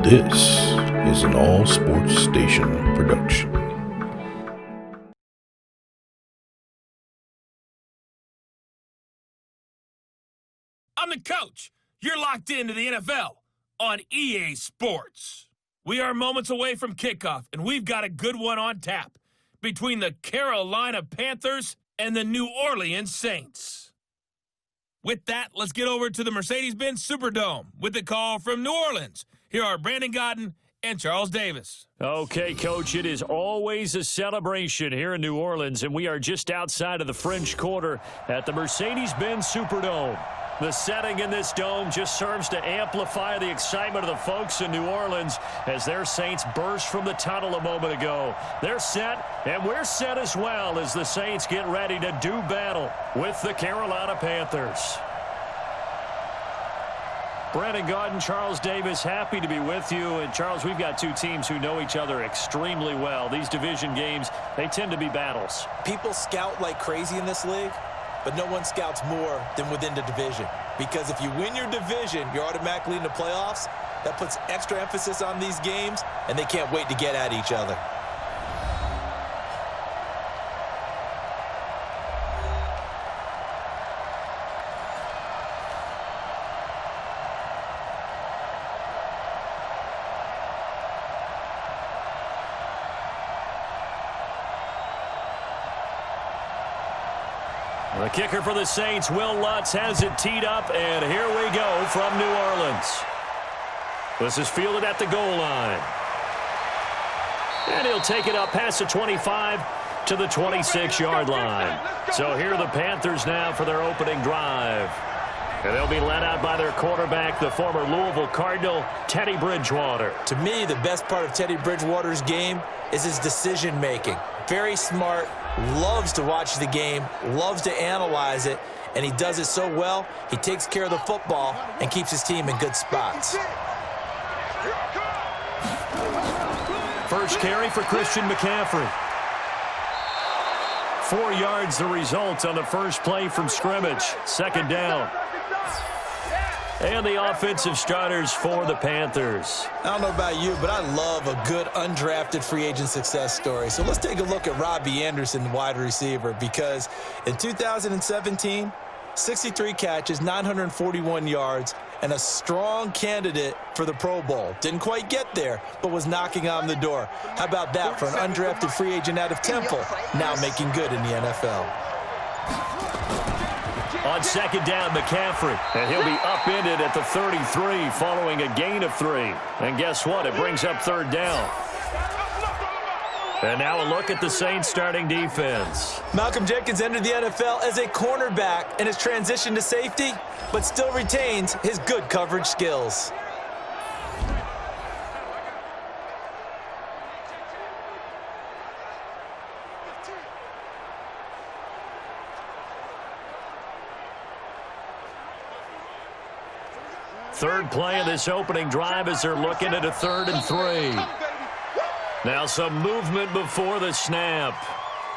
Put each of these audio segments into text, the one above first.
This is an All Sports Station production. I'm the coach. You're locked into the NFL on EA Sports. We are moments away from kickoff, and we've got a good one on tap between the Carolina Panthers and the New Orleans Saints. With that, let's get over to the Mercedes-Benz Superdome with the call from New Orleans. Here are Brandon Godden and Charles Davis. Okay, Coach, it is always a celebration here in New Orleans, and we are just outside of the French Quarter at the Mercedes-Benz Superdome. The setting in this dome just serves to amplify the excitement of the folks in New Orleans as their Saints burst from the tunnel a moment ago. They're set, and we're set as well as the Saints get ready to do battle with the Carolina Panthers. Brandon Godden, Charles Davis, happy to be with you. And, Charles, we've got two teams who know each other extremely well. These division games, they tend to be battles. People scout like crazy in this league, but no one scouts more than within the division. Because if you win your division, you're automatically in the playoffs. That puts extra emphasis on these games, and they can't wait to get at each other. The kicker for the Saints, Will Lutz, has it teed up, and here we go from New Orleans. This is fielded at the goal line. And he'll take it up past the 25 to the 26-yard line. So here are the Panthers now for their opening drive. And they'll be led out by their quarterback, the former Louisville Cardinal, Teddy Bridgewater. To me, the best part of Teddy Bridgewater's game is his decision-making. Very smart, loves to watch the game, loves to analyze it, and he does it so well, he takes care of the football and keeps his team in good spots. First carry for Christian McCaffrey. 4 yards the result on the first play from scrimmage. Second down. And the offensive starters for the Panthers. I don't know about you, but I love a good undrafted free agent success story. So let's take a look at Robbie Anderson, wide receiver, because in 2017, 63 catches, 941 yards, and a strong candidate for the Pro Bowl. Didn't quite get there, but was knocking on the door. How about that for an undrafted free agent out of Temple, now making good in the NFL? On second down, McCaffrey, and he'll be upended at the 33 following a gain of 3. And guess what? It brings up third down. And now a look at the Saints starting defense. Malcolm Jenkins entered the NFL as a cornerback and has transitioned to safety, but still retains his good coverage skills. Third play of this opening drive as they're looking at a 3rd and 3. Now some movement before the snap.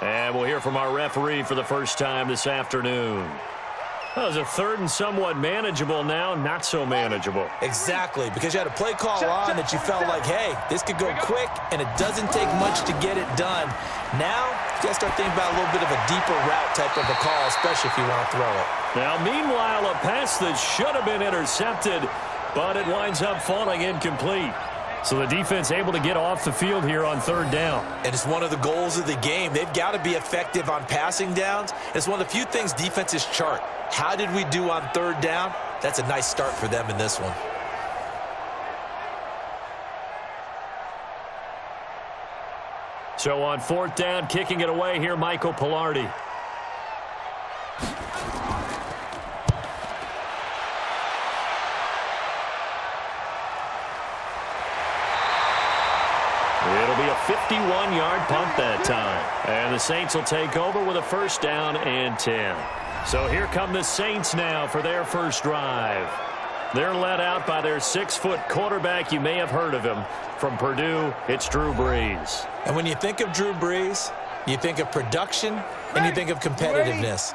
And we'll hear from our referee for the first time this afternoon. That was a 3rd and somewhat manageable, now not so manageable. Exactly, because you had a play call on that you felt like, hey, this could go quick, and it doesn't take much to get it done. Now, you got to start thinking about a little bit of a deeper route type of a call, especially if you want to throw it. Now, meanwhile, a pass that should have been intercepted, but it winds up falling incomplete. So the defense able to get off the field here on 3rd down. And it's one of the goals of the game. They've got to be effective on passing downs. It's one of the few things defenses chart. How did we do on 3rd down? That's a nice start for them in this one. So on 4th down, kicking it away here, Michael Pilardi. It'll be a 51-yard punt that time. And the Saints will take over with a 1st down and 10. So here come the Saints now for their first drive. They're led out by their 6-foot quarterback. You may have heard of him. From Purdue, it's Drew Brees. And when you think of Drew Brees, you think of production and you think of competitiveness.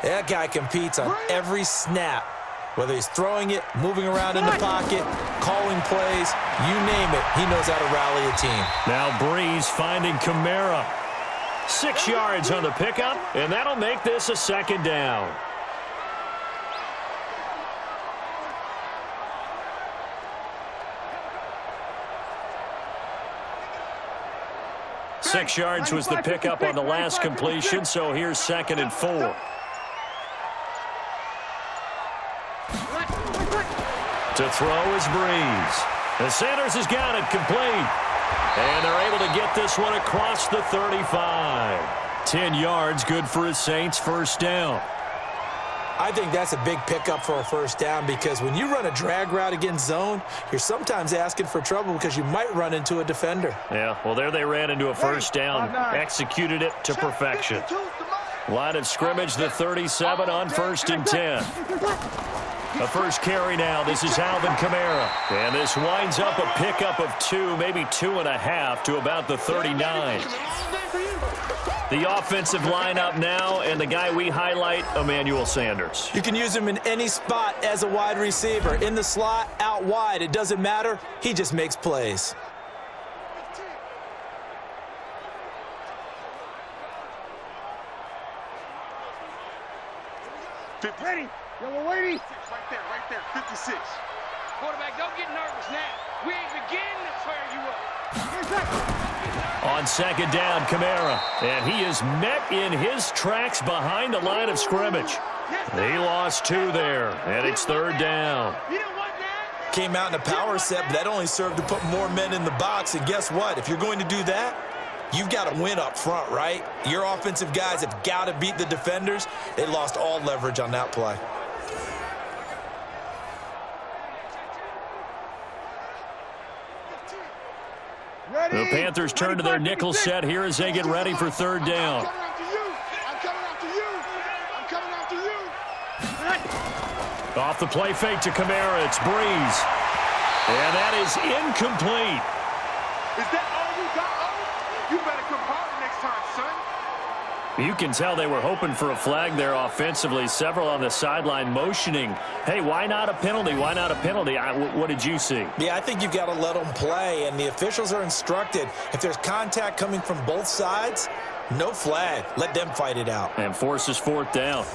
That guy competes on every snap Whether he's throwing it, moving around in the pocket, calling plays, you name it, he knows how to rally a team. Now Brees finding Kamara. 6 yards on the pickup, and that'll make this a second down. Six yards was the pickup on the last completion, so here's 2nd and 4. To throw is Brees. The Sanders has got it complete. And they're able to get this one across the 35. 10 yards, good for his Saints first down. I think that's a big pickup for a first down because when you run a drag route against zone, you're sometimes asking for trouble because you might run into a defender. Yeah, well, there they ran into a first down, executed it to perfection. Line of scrimmage, the 37 on 1st and 10. A first carry now. This is Alvin Kamara. And this winds up a pickup of 2, maybe 2.5 to about the 39. The offensive lineup now, and the guy we highlight, Emmanuel Sanders. You can use him in any spot as a wide receiver. In the slot, out wide, it doesn't matter. He just makes plays. Ready. Yellow lady. Right there, 56. Quarterback, don't get nervous now. We ain't beginning to tear you up. On 2nd down, Kamara. And he is met in his tracks behind the line of scrimmage. He lost 2 there, and it's 3rd down. Came out in a power set, but that only served to put more men in the box. And guess what? If you're going to do that, you've got to win up front, right? Your offensive guys have got to beat the defenders. They lost all leverage on that play. The Panthers turn to their nickel set here as they get ready for 3rd down. I'm coming after you. Off the play fake to Kamara, it's Brees. And that is incomplete. Is that all you got, Owen? You better come harder next time, son. You can tell they were hoping for a flag there offensively. Several on the sideline motioning, hey, why not a penalty? Why not a penalty? What did you see? Yeah, I think you've got to let them play, and the officials are instructed. If there's contact coming from both sides, no flag. Let them fight it out. And forces 4th down.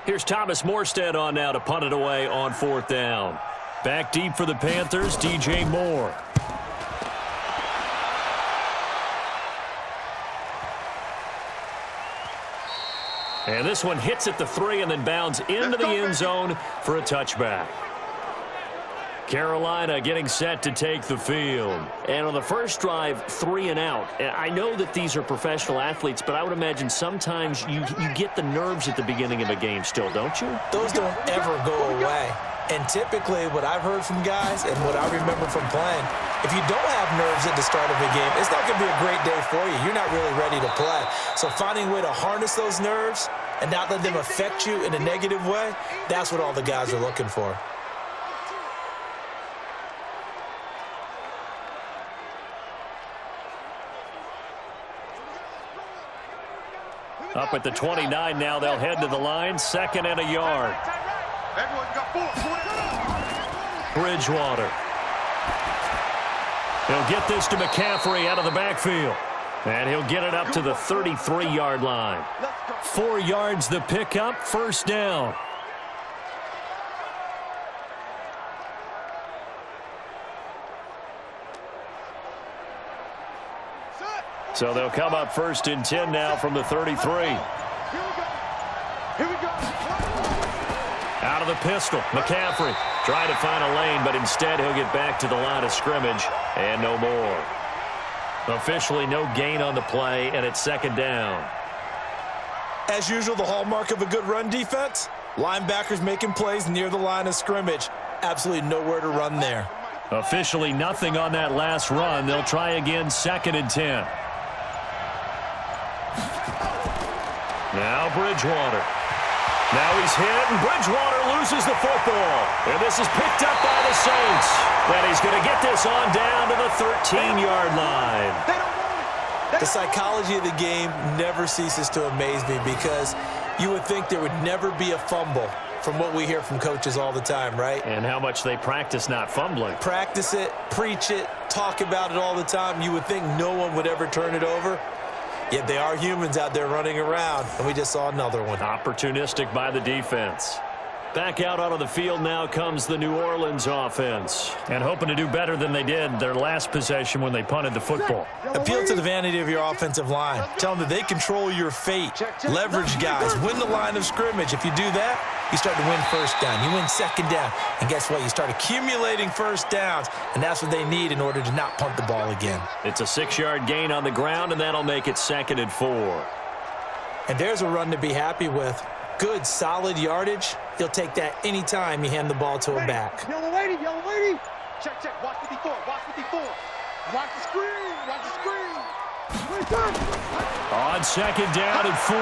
Here's Thomas Morstead on now to punt it away on 4th down. Back deep for the Panthers, DJ Moore. And this one hits at the 3 and then bounds into the end zone for a touchback. Carolina getting set to take the field. And on the first drive, 3 and out. I know that these are professional athletes, but I would imagine sometimes you get the nerves at the beginning of a game still, don't you? Those don't ever go away. And typically what I've heard from guys and what I remember from playing, if you don't have nerves at the start of a game, it's not going to be a great day for you. You're not really ready to play. So finding a way to harness those nerves and not let them affect you in a negative way, that's what all the guys are looking for. Up at the 29 now, they'll head to the line. 2nd and a yard. Everyone got 4. Bridgewater. He'll get this to McCaffrey out of the backfield. And he'll get it up to the 33-yard line. 4 yards the pickup, 1st down. So they'll come up 1st and 10 now from the 33. Here we go. Out of the pistol, McCaffrey trying to find a lane, but instead he'll get back to the line of scrimmage and no more. Officially no gain on the play, and it's 2nd down. As usual, the hallmark of a good run defense, linebackers making plays near the line of scrimmage. Absolutely nowhere to run there. Officially nothing on that last run. They'll try again, 2nd and 10. Now Bridgewater. Now he's hit, and Bridgewater loses the football. And this is picked up by the Saints. And he's going to get this on down to the 13-yard line. The psychology of the game never ceases to amaze me because You would think there would never be a fumble from what we hear from coaches all the time, right? And how much they practice not fumbling. Practice it, preach it, talk about it all the time. You would think no one would ever turn it over. Yet they are humans out there running around, and we just saw another one. Opportunistic by the defense. Back out onto the field now comes the New Orleans offense. And hoping to do better than they did their last possession when they punted the football. Appeal to the vanity of your offensive line. Tell them that they control your fate. Leverage guys. Win the line of scrimmage. If you do that, you start to win first down. You win second down. And guess what? You start accumulating first downs. And that's what they need in order to not punt the ball again. It's a 6-yard gain on the ground, and that'll make it 2nd and 4. And there's a run to be happy with. Good, solid yardage. You'll take that anytime you hand the ball to a back. Yellow lady, yellow lady. Check, check. Watch 54, watch 54. Watch the screen, watch the screen. On 2nd down and 4,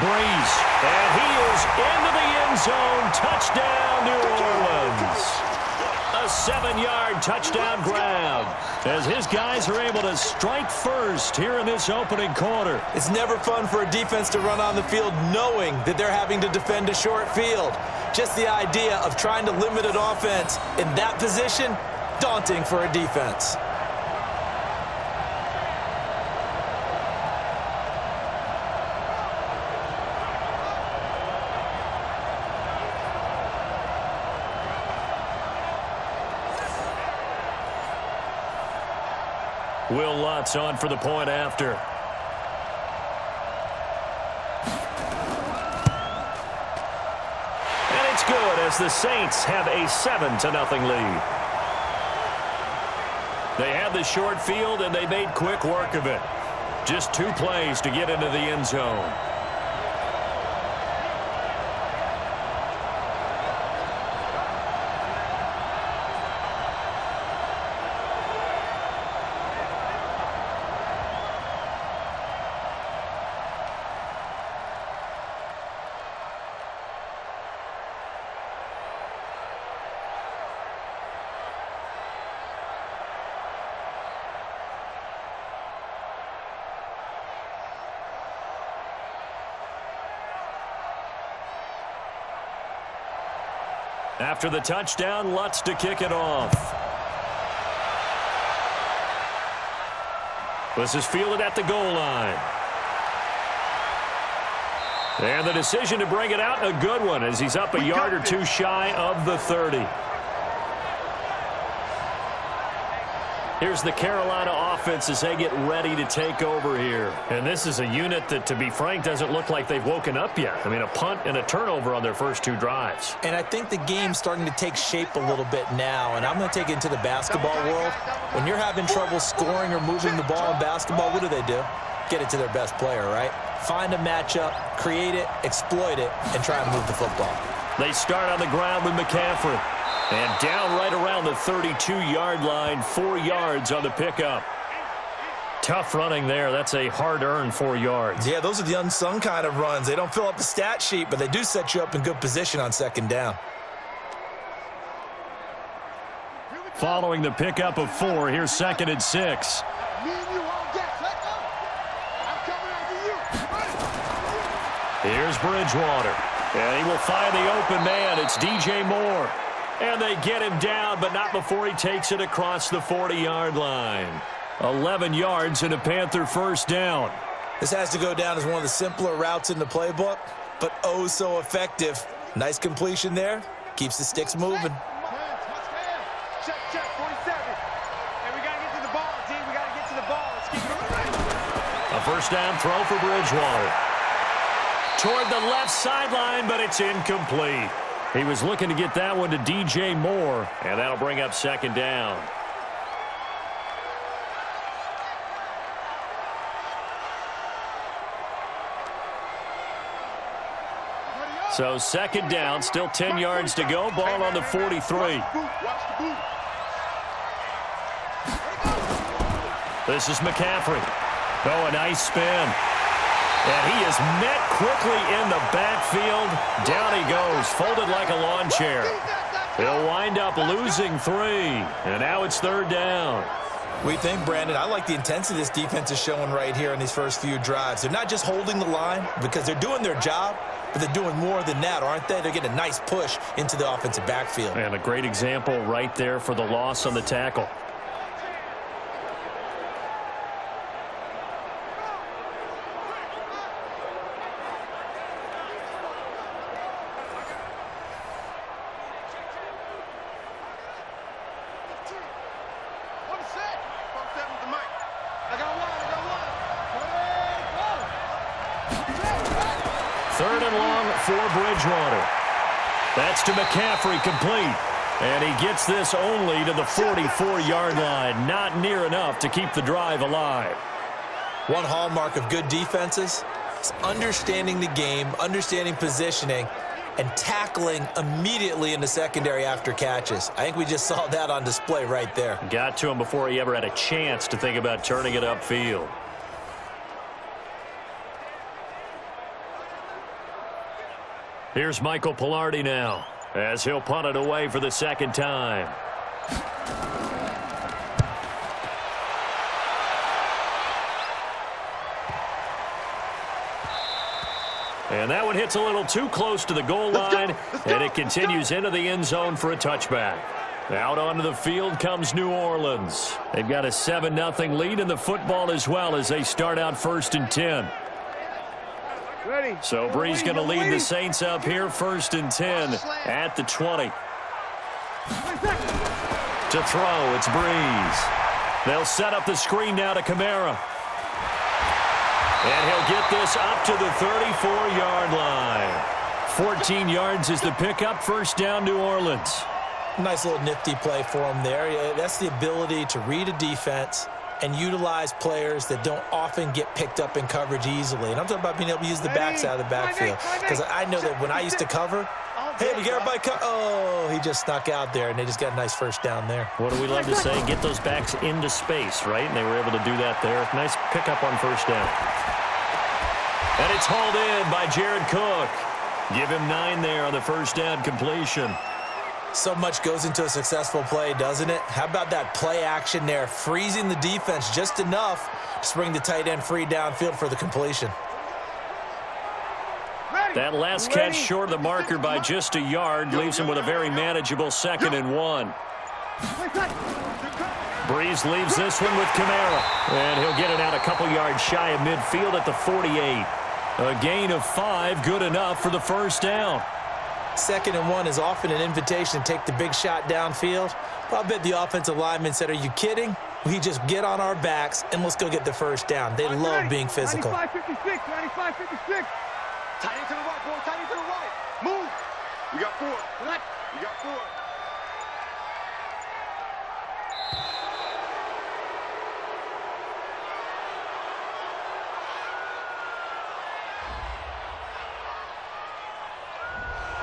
Brees. And he is into the end zone. Touchdown, New Orleans. A 7-yard touchdown grab as his guys are able to strike first here in this opening quarter. It's never fun for a defense to run on the field knowing that they're having to defend a short field. Just the idea of trying to limit an offense in that position, daunting for a defense. Will Lutz on for the point after. And it's good as the Saints have a 7-0 lead. They had the short field and they made quick work of it. Just 2 plays to get into the end zone. After the touchdown, Lutz to kick it off. This is fielded at the goal line. And the decision to bring it out, a good one, as he's up a yard or 2 shy of the 30. Here's the Carolina offense as they get ready to take over here. And this is a unit that, to be frank, doesn't look like they've woken up yet. I mean, a punt and a turnover on their first 2 drives. And I think the game's starting to take shape a little bit now. And I'm going to take it into the basketball world. When you're having trouble scoring or moving the ball in basketball, what do? Get it to their best player, right? Find a matchup, create it, exploit it, and try and move the football. They start on the ground with McCaffrey. And down right around the 32-yard line, 4 yards on the pickup. Tough running there. That's a hard-earned 4 yards. Yeah, those are the unsung kind of runs. They don't fill up the stat sheet, but they do set you up in good position on 2nd down. Following the pickup of 4, here's 2nd and 6. Here's Bridgewater. And he will find the open man. It's DJ Moore. And they get him down, but not before he takes it across the 40-yard line. 11 yards and a Panther first down. This has to go down as one of the simpler routes in the playbook, but oh so effective. Nice completion there. Keeps the sticks moving. Check, check, 47. And we got to get to the ball, team. We got to get to the ball. Let's keep it moving. A first down throw for Bridgewater. Toward the left sideline, but it's incomplete. He was looking to get that one to DJ Moore, and that'll bring up 2nd down. So 2nd down, still 10 yards to go. Ball on the 43. This is McCaffrey. Oh, a nice spin. And he is met quickly in the backfield. Down he goes, folded like a lawn chair. He'll wind up losing 3. And now it's 3rd down. What do you think, Brandon? I like the intensity this defense is showing right here in these first few drives. They're not just holding the line because they're doing their job, but they're doing more than that, aren't they? They're getting a nice push into the offensive backfield. And a great example right there for the loss on the tackle. Third and long for Bridgewater. That's to McCaffrey, complete. And he gets this only to the 44-yard line. Not near enough to keep the drive alive. One hallmark of good defenses is understanding the game, understanding positioning, and tackling immediately in the secondary after catches. I think we just saw that on display right there. Got to him before he ever had a chance to think about turning it upfield. Here's Michael Pilardi now, as he'll punt it away for the second time. And that one hits a little too close to the goal line, and it continues into the end zone for a touchback. Out onto the field comes New Orleans. They've got a 7-0 lead in the football as well as they start out 1st and 10. Ready. So Brees going to lead the Saints up here 1st and 10 at the 20. To throw, it's Brees. They'll set up the screen now to Kamara. And he'll get this up to the 34-yard line. 14 yards is the pickup. First down, New Orleans. Nice little nifty play for him there. That's the ability to read a defense and utilize players that don't often get picked up in coverage easily. And I'm talking about being able to use the backs out of the backfield. Because I know that when I used to cover, hey, we got everybody oh, he just snuck out there, and they just got a nice first down there. What do we love to say? Get those backs into space, right? And they were able to do that there. Nice pickup on first down. And it's hauled in by Jared Cook. Give him 9 there on the first down completion. So much goes into a successful play, doesn't it? How about that play action there, freezing the defense just enough to bring the tight end free downfield for the completion. That last catch short of the marker by just a yard leaves him with a very manageable 2nd and 1. Brees leaves this one with Kamara, and he'll get it out a couple yards shy of midfield at the 48. A gain of 5, good enough for the first down. 2nd and 1 is often an invitation to take the big shot downfield. But I bet the offensive linemen said, are you kidding? We just get on our backs and let's go get the first down. They love being physical. 95-56, 95-56. Tight end to the right, boy. Tight end to the right. Move. We got 4. What? We got 4.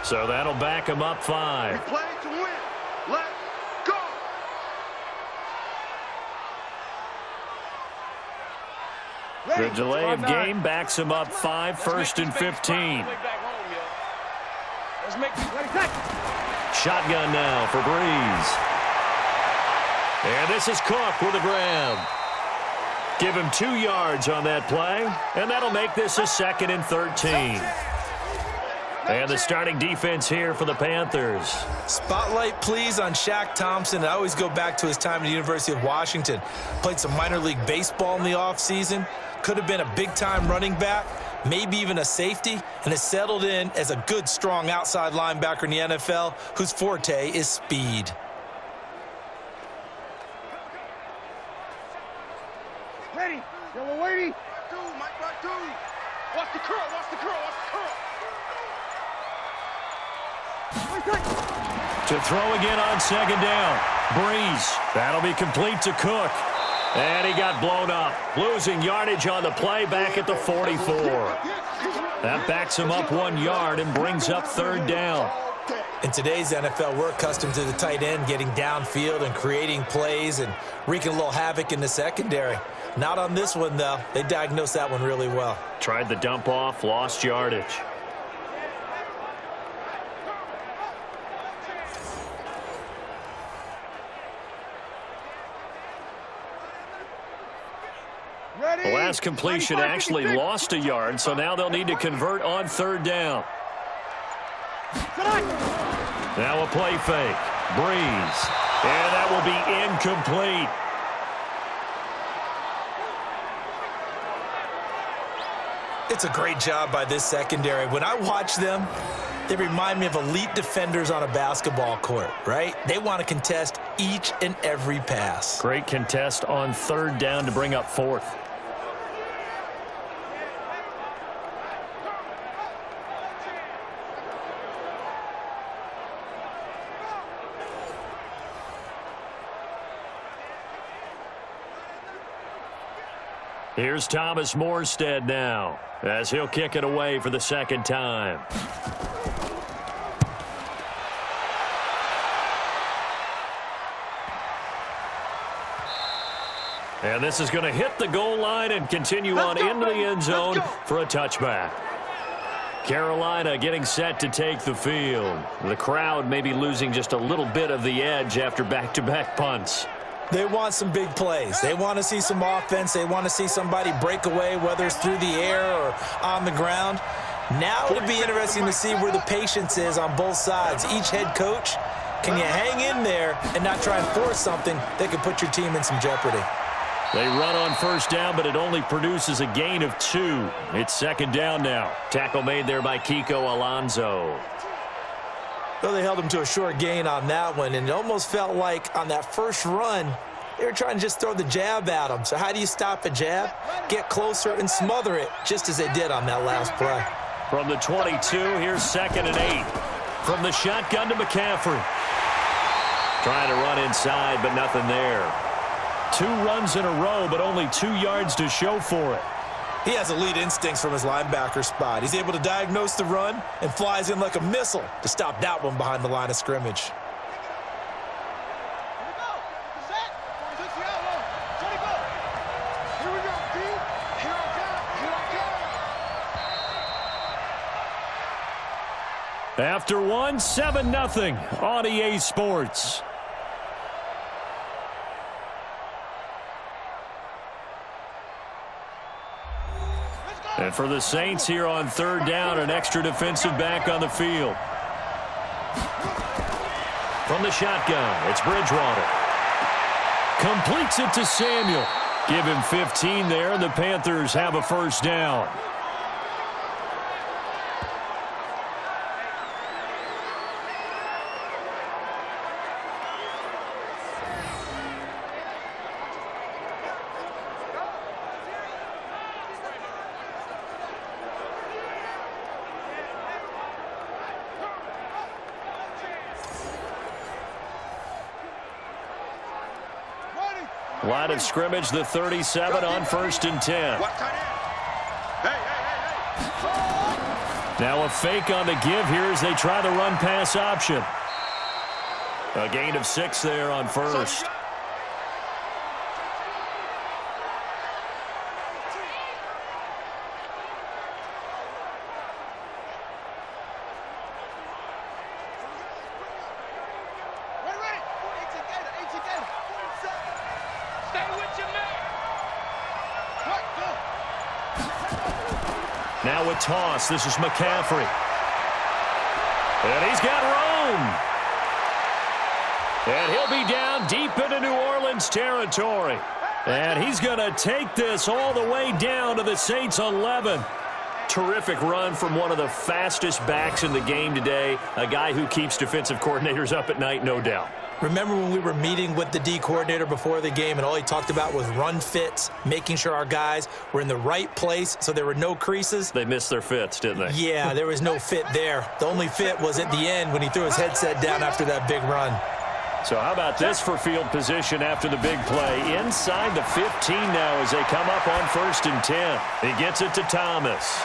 So that'll back him up 5. We play to win. Let's go. The delay of game backs him up 5, 1st and 15. Shotgun now for Brees. And this is Cook with a grab. Give him 2 yards on that play, and that'll make this a 2nd and 13. And the starting defense here for the Panthers. Spotlight, please, on Shaq Thompson. I always go back to his time at the University of Washington. Played some minor league baseball in the offseason. Could have been a big-time running back, maybe even a safety, and has settled in as a good, strong outside linebacker in the NFL whose forte is speed. Ready. Yellow lady. Two, Mike, right, 2. Watch the curl, watch the curl, watch the curl. To throw again on 2nd down. Brees. That'll be complete to Cook. And he got blown up. Losing yardage on the play back at the 44. That backs him up 1 yard and brings up 3rd down. In today's NFL, we're accustomed to the tight end getting downfield and creating plays and wreaking a little havoc in the secondary. Not on this one, though. They diagnosed that one really well. Tried the dump off, lost yardage. The last completion actually lost a yard, so now they'll need to convert on 3rd down. Now a play fake. Brees. And that will be incomplete. It's a great job by this secondary. When I watch them, they remind me of elite defenders on a basketball court, right? They want to contest each and every pass. Great contest on third down to bring up fourth. Here's Thomas Morstead now, as he'll kick it away for the second time. And this is going to hit the goal line and continue on into the end zone for a touchback. Carolina getting set to take the field. The crowd may be losing just a little bit of the edge after back-to-back punts. They want some big plays. They want to see some offense. They want to see somebody break away, whether it's through the air or on the ground. Now it'll be interesting to see where the patience is on both sides. Each head coach, can you hang in there and not try and force something that could put your team in some jeopardy? They run on first down, but it only produces a gain of 2. It's second down now. Tackle made there by Kiko Alonso. Well, they held him to a short gain on that one, and it almost felt like on that first run, they were trying to just throw the jab at him. So how do you stop a jab? Get closer and smother it, just as they did on that last play. From the 22, here's 2nd and 8. From the shotgun to McCaffrey. Trying to run inside, but nothing there. 2 runs in a row, but only 2 yards to show for it. He has elite instincts from his linebacker spot. He's able to diagnose the run and flies in like a missile to stop that one behind the line of scrimmage. After 1, 7-0 on EA Sports. And for the Saints here on third down, an extra defensive back on the field. From the shotgun, it's Bridgewater. Completes it to Samuel. Give him 15 there, and the Panthers have a first down. Line of scrimmage, the 37 on 1st and 10. Now a fake on the give here as they try the run-pass option. A gain of 6 there on first. Now a toss. This is McCaffrey. And he's got room. And he'll be down deep into New Orleans territory. And he's going to take this all the way down to the Saints 11. Terrific run from one of the fastest backs in the game today. A guy who keeps defensive coordinators up at night, no doubt. Remember when we were meeting with the D coordinator before the game and all he talked about was run fits, making sure our guys were in the right place so there were no creases? They missed their fits, didn't they? Yeah, there was no fit there. The only fit was at the end when he threw his headset down after that big run. So how about this for field position after the big play? Inside the 15 now as they come up on 1st and 10. He gets it to Thomas.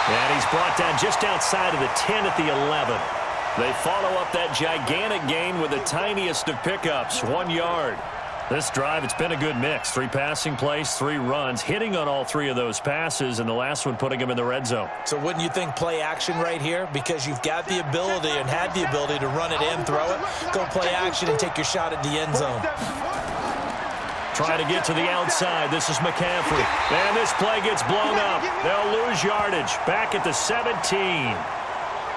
And he's brought down just outside of the 10 at the 11. They follow up that gigantic gain with the tiniest of pickups, 1 yard. This drive, it's been a good mix. 3 passing plays, 3 runs, hitting on all 3 of those passes, and the last one putting him in the red zone. So wouldn't you think play action right here? Because you've got the ability and had the ability to run it in, throw it, go play action and take your shot at the end zone. Trying to get to the outside. This is McCaffrey. And this play gets blown up. They'll lose yardage. Back at the 17.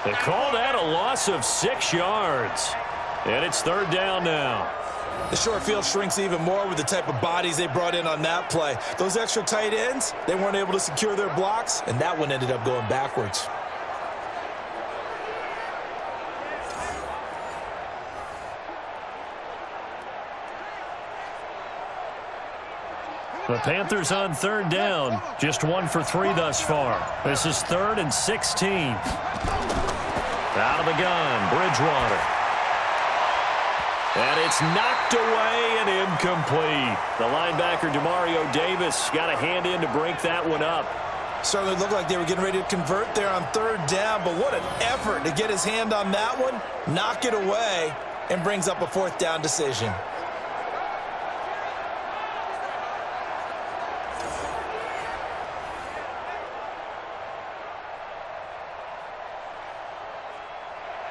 They call that a loss of 6 yards. And it's 3rd down now. The short field shrinks even more with the type of bodies they brought in on that play. Those extra tight ends, they weren't able to secure their blocks, and that one ended up going backwards. The Panthers on 3rd down. Just 1 for 3 thus far. This is 3rd and 16. Out of the gun, Bridgewater. And it's knocked away and incomplete. The linebacker, Demario Davis, got a hand in to break that one up. Certainly looked like they were getting ready to convert there on 3rd down, but what an effort to get his hand on that one, knock it away, and brings up a 4th down decision.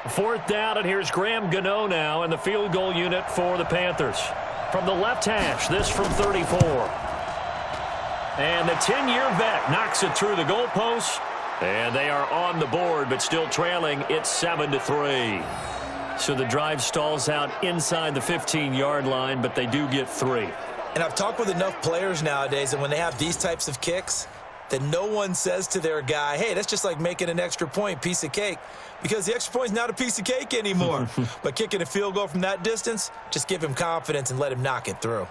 Fourth down, and here's Graham Gano now in the field goal unit for the Panthers. From the left hash, this from 34. And the 10-year vet knocks it through the goalpost, and they are on the board, but still trailing. It's 7-3. So the drive stalls out inside the 15-yard line, but they do get 3. And I've talked with enough players nowadays, and when they have these types of kicks, that no one says to their guy, hey, that's just like making an extra point, piece of cake. Because the extra point is not a piece of cake anymore. But kicking a field goal from that distance, just give him confidence and let him knock it through.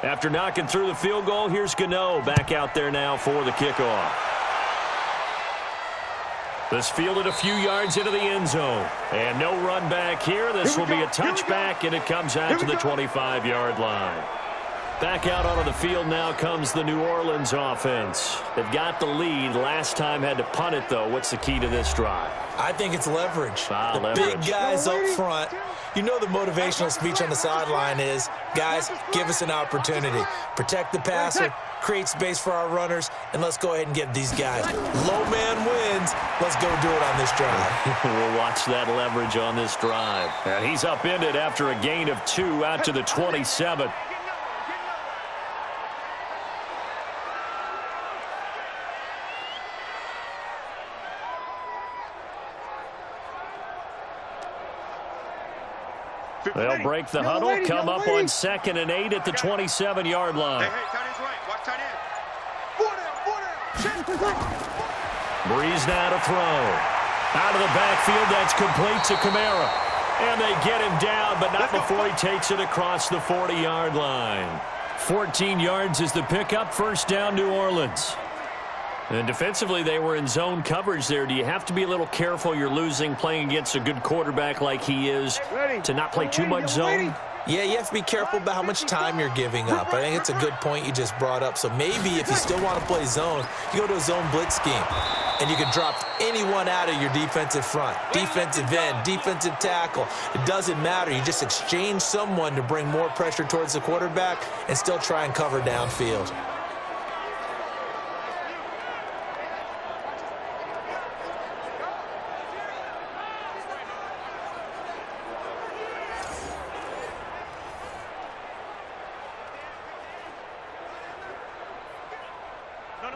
After knocking through the field goal, here's Gano back out there now for the kickoff. This fielded a few yards into the end zone. And no run back here. This will be a touchback, and it comes out to the 25-yard line. Back out onto the field now comes the New Orleans offense. They've got the lead. Last time had to punt it, though. What's the key to this drive? I think it's leverage. Leverage. Big guys up front. You know the motivational speech on the sideline is, guys, give us an opportunity. Protect the passer, create space for our runners, and let's go ahead and get these guys. Low man wins. Let's go do it on this drive. We'll watch that leverage on this drive. And he's upended after a gain of 2 out to the 27. They'll break the huddle, come up on 2nd and 8 at the 27-yard line. Hey, tight end's right. Watch tight end. 4 down. Brees now to throw. Out of the backfield, that's complete to Kamara. And they get him down, but not before he takes it across the 40-yard line. 14 yards is the pickup. 1st down, New Orleans. And defensively, they were in zone coverage there. Do you have to be a little careful? You're losing playing against a good quarterback like he is to not play too much zone? Yeah, you have to be careful about how much time you're giving up. I think it's a good point you just brought up. So maybe if you still want to play zone, you go to a zone blitz scheme. And you can drop anyone out of your defensive front. Defensive end, defensive tackle. It doesn't matter. You just exchange someone to bring more pressure towards the quarterback and still try and cover downfield.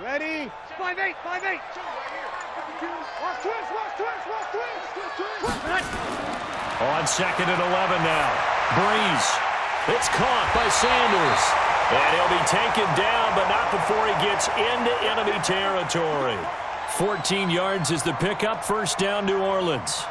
Ready? 5-8, 5-8. Watch twist. On 2nd and 11 now. Brees. It's caught by Sanders. And he'll be taken down, but not before he gets into enemy territory. 14 yards is the pickup. 1st down, New Orleans.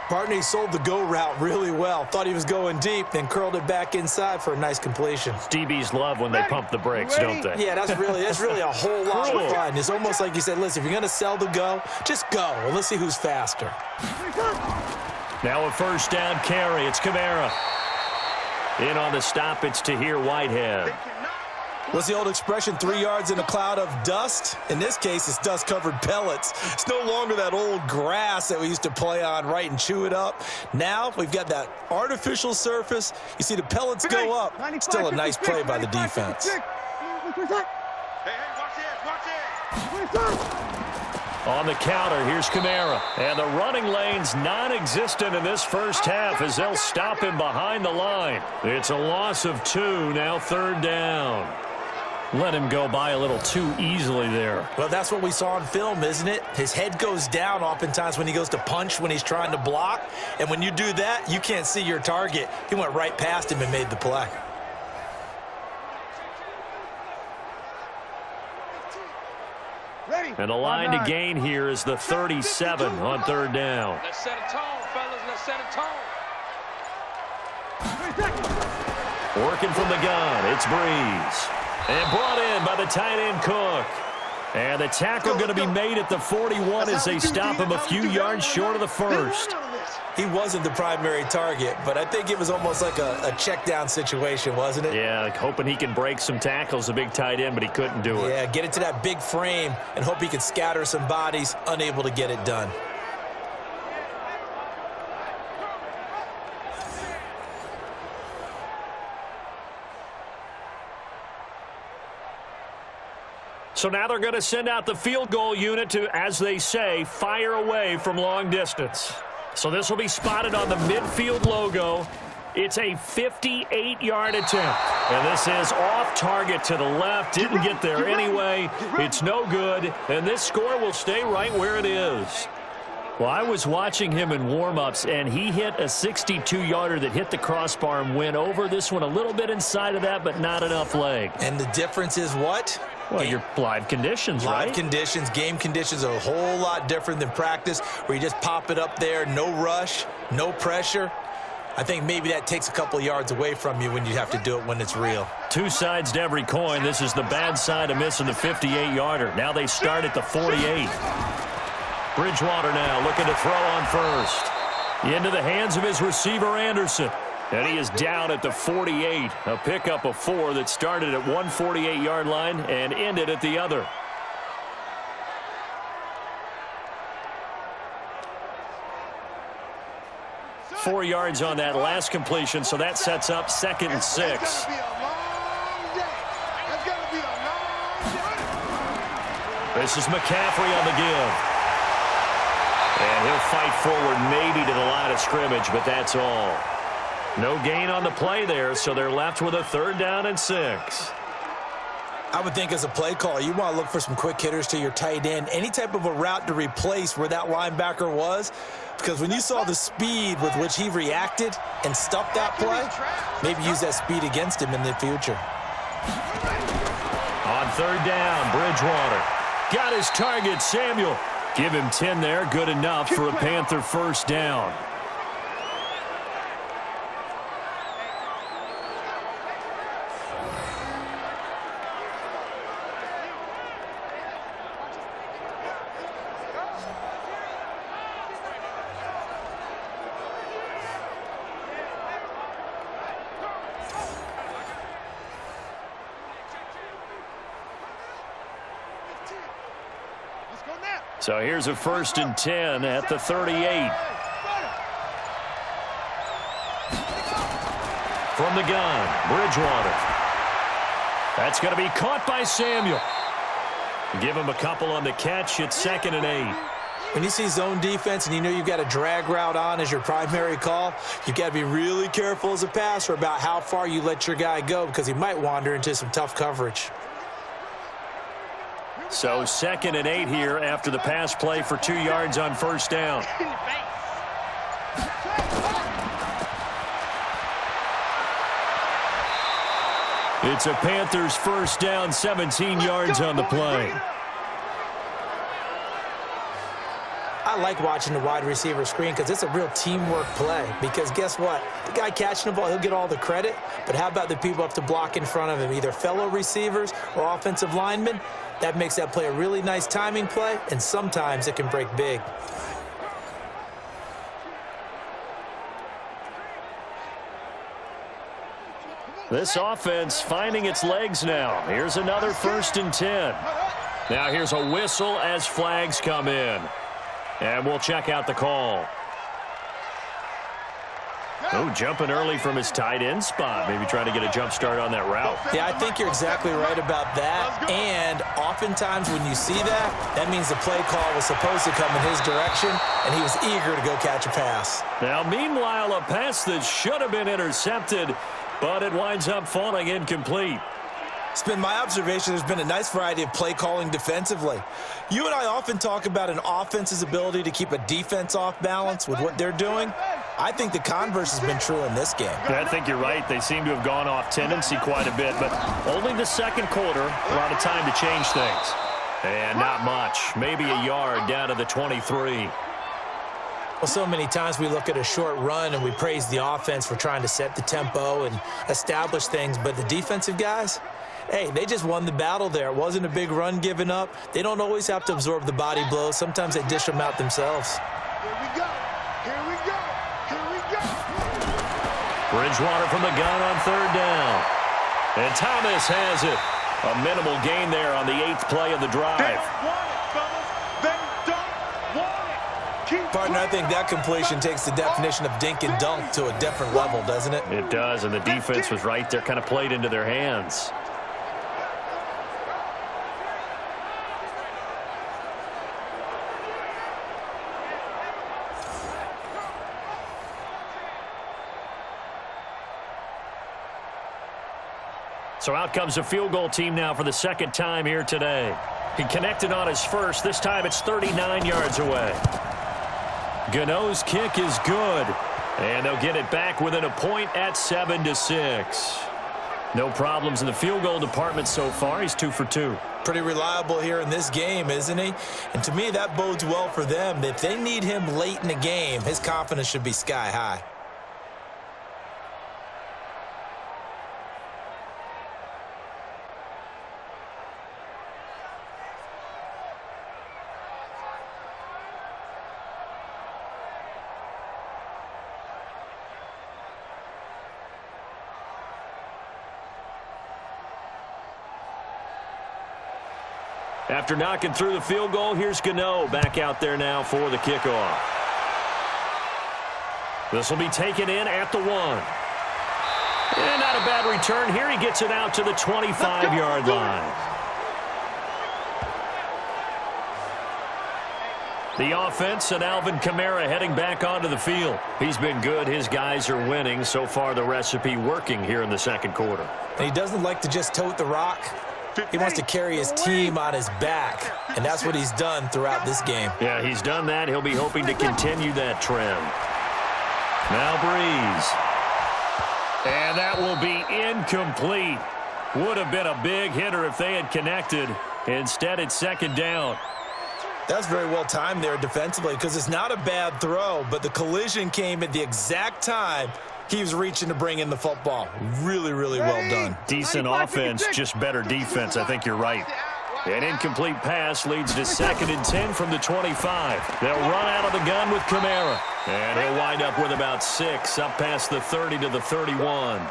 Partney sold the go route really well. Thought he was going deep, then curled it back inside for a nice completion. DBs love when they pump the brakes, don't they? Yeah, that's really a whole lot of fun. It's almost like you said, listen, if you're going to sell the go, just go. And let's see who's faster. Now a 1st down carry. It's Kamara. In on the stop, it's Tahir Whitehead. What's the old expression, 3 yards in a cloud of dust? In this case, it's dust-covered pellets. It's no longer that old grass that we used to play on, right, and chew it up. Now we've got that artificial surface. You see the pellets go up. Still a nice play by the defense. Hey, watch this. On the counter, here's Kamara. And the running lane's non-existent in this first half as they'll stop him behind the line. It's a loss of 2, now 3rd down. Let him go by a little too easily there. Well, that's what we saw on film, isn't it? His head goes down oftentimes when he goes to punch, when he's trying to block. And when you do that, you can't see your target. He went right past him and made the play. Ready. And the line to gain here is the 37 on 3rd down. Let's set a tone, fellas. Let's set a tone. Working from the gun, it's Brees. And brought in by the tight end Cook. And the tackle going to be made at the 41 as they stop him a few yards short of the first. He wasn't the primary target, but I think it was almost like a check down situation, wasn't it? Yeah, like hoping he can break some tackles, a big tight end, but he couldn't do it. Yeah, get it to that big frame and hope he could scatter some bodies, unable to get it done. So now they're going to send out the field goal unit to, as they say, fire away from long distance. So this will be spotted on the midfield logo. It's a 58-yard attempt. And this is off target to the left. Didn't get there anyway. It's no good. And this score will stay right where it is. Well, I was watching him in warm-ups, and he hit a 62-yarder that hit the crossbar and went over. This one a little bit inside of that, but not enough leg. And the difference is what? Well, your live conditions, right? Live conditions, game conditions are a whole lot different than practice, where you just pop it up there, no rush, no pressure. I think maybe that takes a couple yards away from you when you have to do it when it's real. Two sides to every coin. This is the bad side of missing the 58-yarder. Now they start at the 48. Bridgewater now looking to throw on first. Into the hands of his receiver, Anderson. And he is down at the 48. A pickup of 4 that started at one 48-yard line and ended at the other. Four yards on that last completion, so that sets up 2nd and 6. This is McCaffrey on the give. And he'll fight forward maybe to the line of scrimmage, but that's all. No gain on the play there, so they're left with a 3rd down and 6. I would think as a play caller, you want to look for some quick hitters to your tight end. Any type of a route to replace where that linebacker was. Because when you saw the speed with which he reacted and stopped that play, maybe use that speed against him in the future. On 3rd down, Bridgewater. Got his target, Samuel. Give him 10 there, good enough for a Panther 1st down. So here's a 1st and 10 at the 38. From the gun, Bridgewater. That's going to be caught by Samuel. Give him a couple on the catch. It's 2nd and 8. When you see zone defense and you know you've got a drag route on as your primary call, you've got to be really careful as a passer about how far you let your guy go because he might wander into some tough coverage. So 2nd and 8 here after the pass play for 2 yards on 1st down. It's a Panthers 1st down, 17 yards on the play. I like watching the wide receiver screen because it's a real teamwork play. Because guess what? The guy catching the ball, he'll get all the credit. But how about the people up to block in front of him, either fellow receivers or offensive linemen? That makes that play a really nice timing play, and sometimes it can break big. This offense finding its legs now. Here's another 1st and 10. Now here's a whistle as flags come in. And we'll check out the call. Oh, jumping early from his tight end spot. Maybe trying to get a jump start on that route. Yeah, I think you're exactly right about that. And oftentimes when you see that, that means the play call was supposed to come in his direction, and he was eager to go catch a pass. Now, meanwhile, a pass that should have been intercepted, but it winds up falling incomplete. It's been my observation there's been a nice variety of play calling defensively. You and I often talk about an offense's ability to keep a defense off balance with what they're doing. I think the converse has been true in this game. I think you're right. They seem to have gone off tendency quite a bit, but only the second quarter, a lot of time to change things. And not much. Maybe a yard down to the 23. Well, so many times we look at a short run and we praise the offense for trying to set the tempo and establish things, but the defensive guys, hey, they just won the battle there. It wasn't a big run given up. They don't always have to absorb the body blows. Sometimes they dish them out themselves. Here we go. Here we go. Here we go. Bridgewater from the gun on third down. And Thomas has it. A minimal gain there on the 8th play of the drive. They don't want it, fellas. They don't want it. Keep Partner, I think that completion takes the definition of dink and dunk to a different level, doesn't it? It does, and the defense was right there, kind of played into their hands. So out comes a field goal team now for the second time here today. He connected on his first. This time it's 39 yards away. Gano's kick is good. And they'll get it back within a point at 7-6. No problems in the field goal department so far. He's 2 for 2. Pretty reliable here in this game, isn't he? And to me, that bodes well for them. If they need him late in the game, his confidence should be sky high. After knocking through the field goal, here's Gano back out there now for the kickoff. This will be taken in at the 1. And not a bad return here. He gets it out to the 25-yard line. The offense and Alvin Kamara heading back onto the field. He's been good. His guys are winning. So far, the recipe working here in the second quarter. And he doesn't like to just tote the rock. He wants to carry his team on his back, and that's what he's done throughout this game. Yeah, he's done that. He'll be hoping to continue that trend. Now Brees. And that will be incomplete. Would have been a big hitter if they had connected. Instead, it's second down. That's very well timed there defensively because it's not a bad throw, but the collision came at the exact time he was reaching to bring in the football. Really, really well done. Decent offense, just better defense. I think you're right. An incomplete pass leads to 2nd and 10 from the 25. They'll run out of the gun with Kamara. And he'll wind up with about 6 up past the 30 to the 31.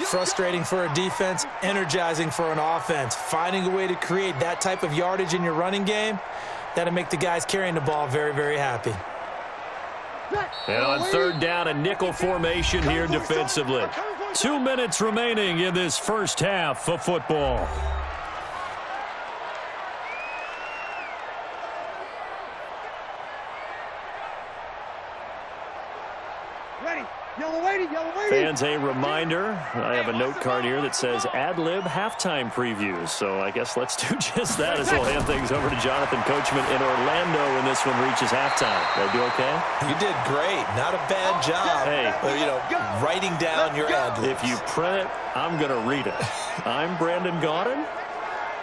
Frustrating for a defense, energizing for an offense. Finding a way to create that type of yardage in your running game, that'll make the guys carrying the ball very, very happy. And on third down, a nickel formation here defensively. 2 minutes remaining in this first half of football. Ready. Yellow lady, yellow lady. Fans, a reminder, I have a note card here that says ad-lib halftime previews. So I guess let's do just that as we'll hand things over to Jonathan Coachman in Orlando when this one reaches halftime. Did I do okay? You did great. Not a bad job. Hey. Writing down your ad-libs. If you print it, I'm going to read it. I'm Brandon Gaudin.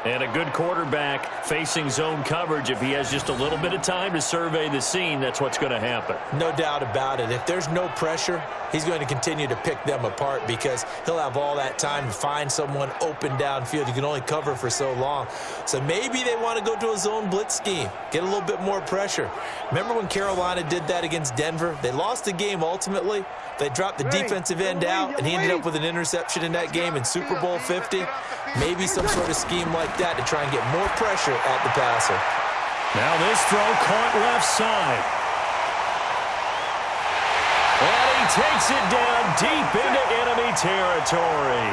And a good quarterback facing zone coverage. If he has just a little bit of time to survey the scene, that's what's going to happen. No doubt about it. If there's no pressure, he's going to continue to pick them apart because he'll have all that time to find someone open downfield. You can only cover for so long. So maybe they want to go to a zone blitz scheme, get a little bit more pressure. Remember when Carolina did that against Denver? They lost the game ultimately. They dropped the defensive end out, and he ended up with an interception in that game in Super Bowl 50. Maybe some sort of scheme like that to try and get more pressure at the passer. Now this throw caught left side. And he takes it down deep into enemy territory.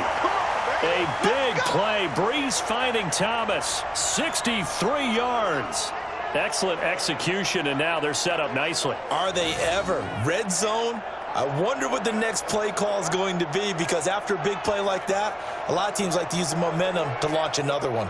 A big play. Brees finding Thomas. 63 yards. Excellent execution, and now they're set up nicely. Are they ever? Red zone? I wonder what the next play call is going to be, because after a big play like that, a lot of teams like to use the momentum to launch another one.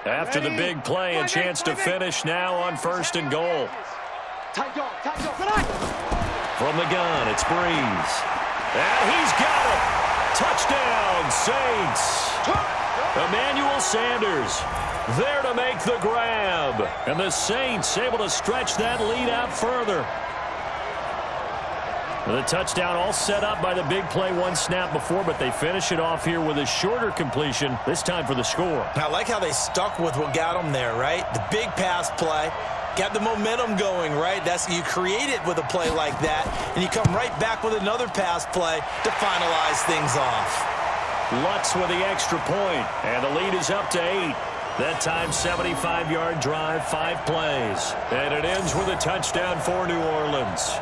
After the big play, a chance to finish now on 1st and goal. From the gun, it's Brees. And he's got it. Touchdown, Saints. Emmanuel Sanders there to make the grab. And the Saints able to stretch that lead out further. The touchdown all set up by the big play one snap before, but they finish it off here with a shorter completion, this time for the score. I like how they stuck with what got them there, right? The big pass play, got the momentum going, right? You create it with a play like that, and you come right back with another pass play to finalize things off. Lutz with the extra point, and the lead is up to 8. That time, 75-yard drive, 5 plays. And it ends with a touchdown for New Orleans.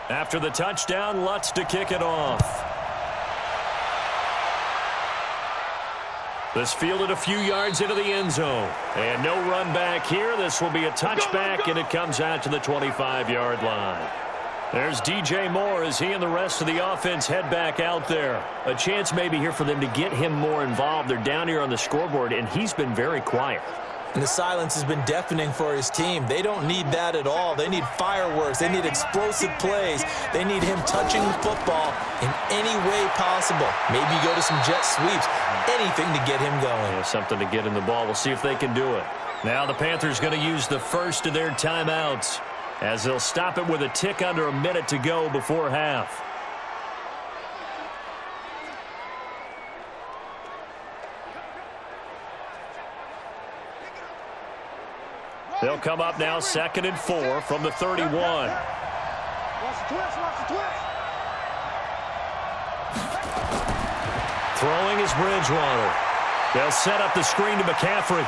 After the touchdown, Lutz to kick it off. This fielded a few yards into the end zone. And no run back here. This will be a touchback, and it comes out to the 25-yard line. There's DJ Moore as he and the rest of the offense head back out there. A chance maybe here for them to get him more involved. They're down here on the scoreboard, and he's been very quiet. And the silence has been deafening for his team. They don't need that at all. They need fireworks. They need explosive plays. They need him touching the football in any way possible. Maybe go to some jet sweeps. Anything to get him going. Yeah, something to get in the ball. We'll see if they can do it. Now the Panthers going to use the first of their timeouts as they'll stop it with a tick under a minute to go before half. They'll come up now 2nd and 4 from the 31. Watch the twist, watch the twist. Throwing is Bridgewater. They'll set up the screen to McCaffrey.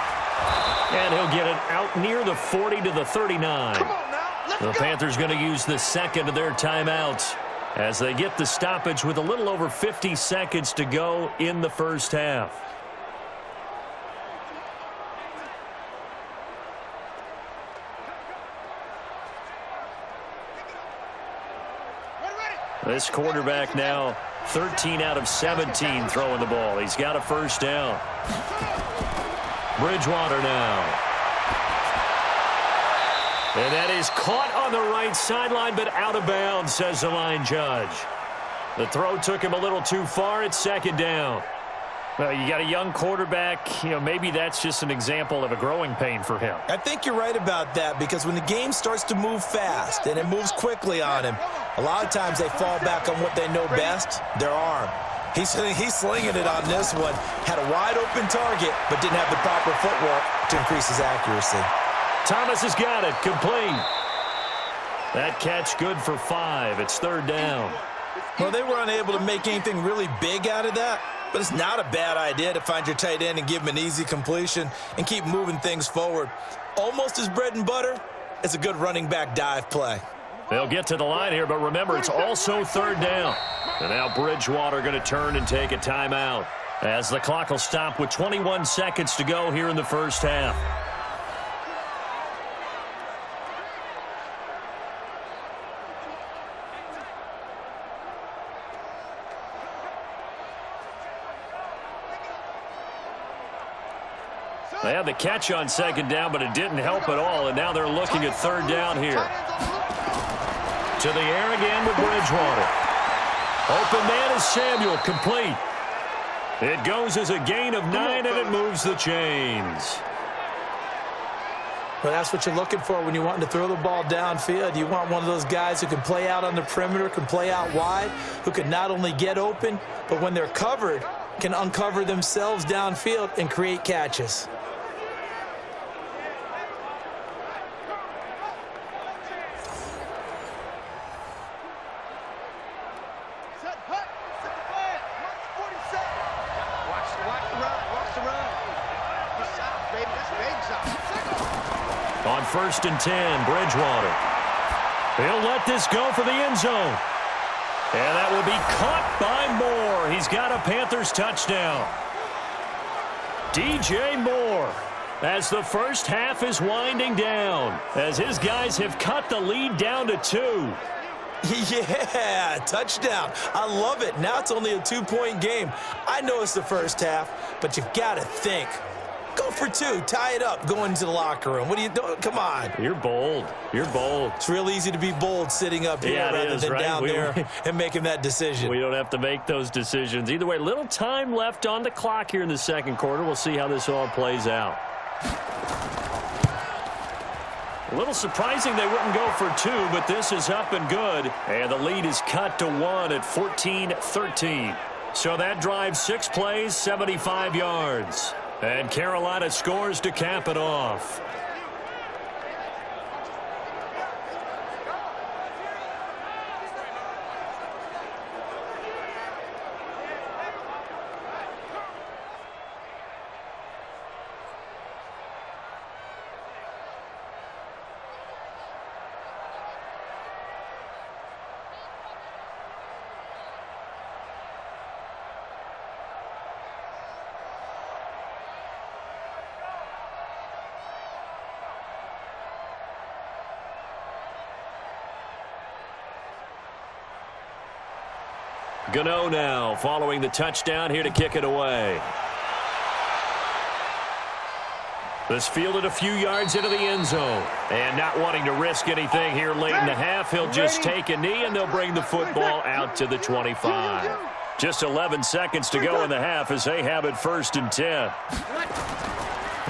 And he'll get it out near the 40 to the 39. Come on now, let's The go. Panthers going to use the second of their timeouts as they get the stoppage with a little over 50 seconds to go in the first half. This quarterback now 13 out of 17 throwing the ball. He's got a first down. Bridgewater now. And that is caught on the right sideline, but out of bounds, says the line judge. The throw took him a little too far. It's 2nd down. Well, you got a young quarterback. Maybe that's just an example of a growing pain for him. I think you're right about that, because when the game starts to move fast and it moves quickly on him, a lot of times they fall back on what they know best, their arm. He's slinging it on this one. Had a wide open target, but didn't have the proper footwork to increase his accuracy. Thomas has got it. Complete. That catch good for 5. It's 3rd down. Well, they were unable to make anything really big out of that, but it's not a bad idea to find your tight end and give him an easy completion and keep moving things forward. Almost as bread and butter as a good running back dive play. They'll get to the line here, but remember, it's also 3rd down. And now Bridgewater going to turn and take a timeout as the clock will stop with 21 seconds to go here in the first half. They had the catch on second down, but it didn't help at all, and now they're looking at third down here. To the air again with Bridgewater. Open man is Samuel, complete. It goes as a gain of 9, and it moves the chains. Well, that's what you're looking for when you want to throw the ball downfield. You want one of those guys who can play out on the perimeter, can play out wide, who can not only get open, but when they're covered, can uncover themselves downfield and create catches. On 1st and 10, Bridgewater. He'll let this go for the end zone. And that will be caught by Moore. He's got a Panthers touchdown. DJ Moore, as the first half is winding down, as his guys have cut the lead down to 2. Yeah, touchdown. I love it. Now it's only a 2-point game. I know it's the first half, but you've got to think. Go for 2. Tie it up. Go into the locker room. What are you doing? Come on. You're bold. You're bold. It's real easy to be bold sitting up here rather than down there and making that decision. We don't have to make those decisions. Either way, little time left on the clock here in the second quarter. We'll see how this all plays out. A little surprising they wouldn't go for 2, but this is up and good. And the lead is cut to 1 at 14-13. So that drives 6 plays, 75 yards. And Carolina scores to cap it off. Gano now following the touchdown here to kick it away. This fielded a few yards into the end zone. And not wanting to risk anything here late in the half, he'll just take a knee and they'll bring the football out to the 25. Just 11 seconds to go in the half as they have it 1st and 10.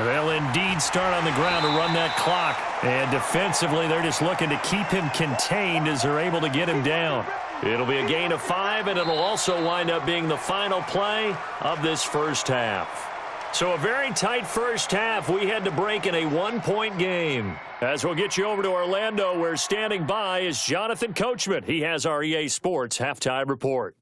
They'll indeed start on the ground to run that clock. And defensively, they're just looking to keep him contained as they're able to get him down. It'll be a gain of 5, and it'll also wind up being the final play of this first half. So a very tight first half. We had to break in a 1-point game. As we'll get you over to Orlando, where standing by is Jonathan Coachman. He has our EA Sports halftime report.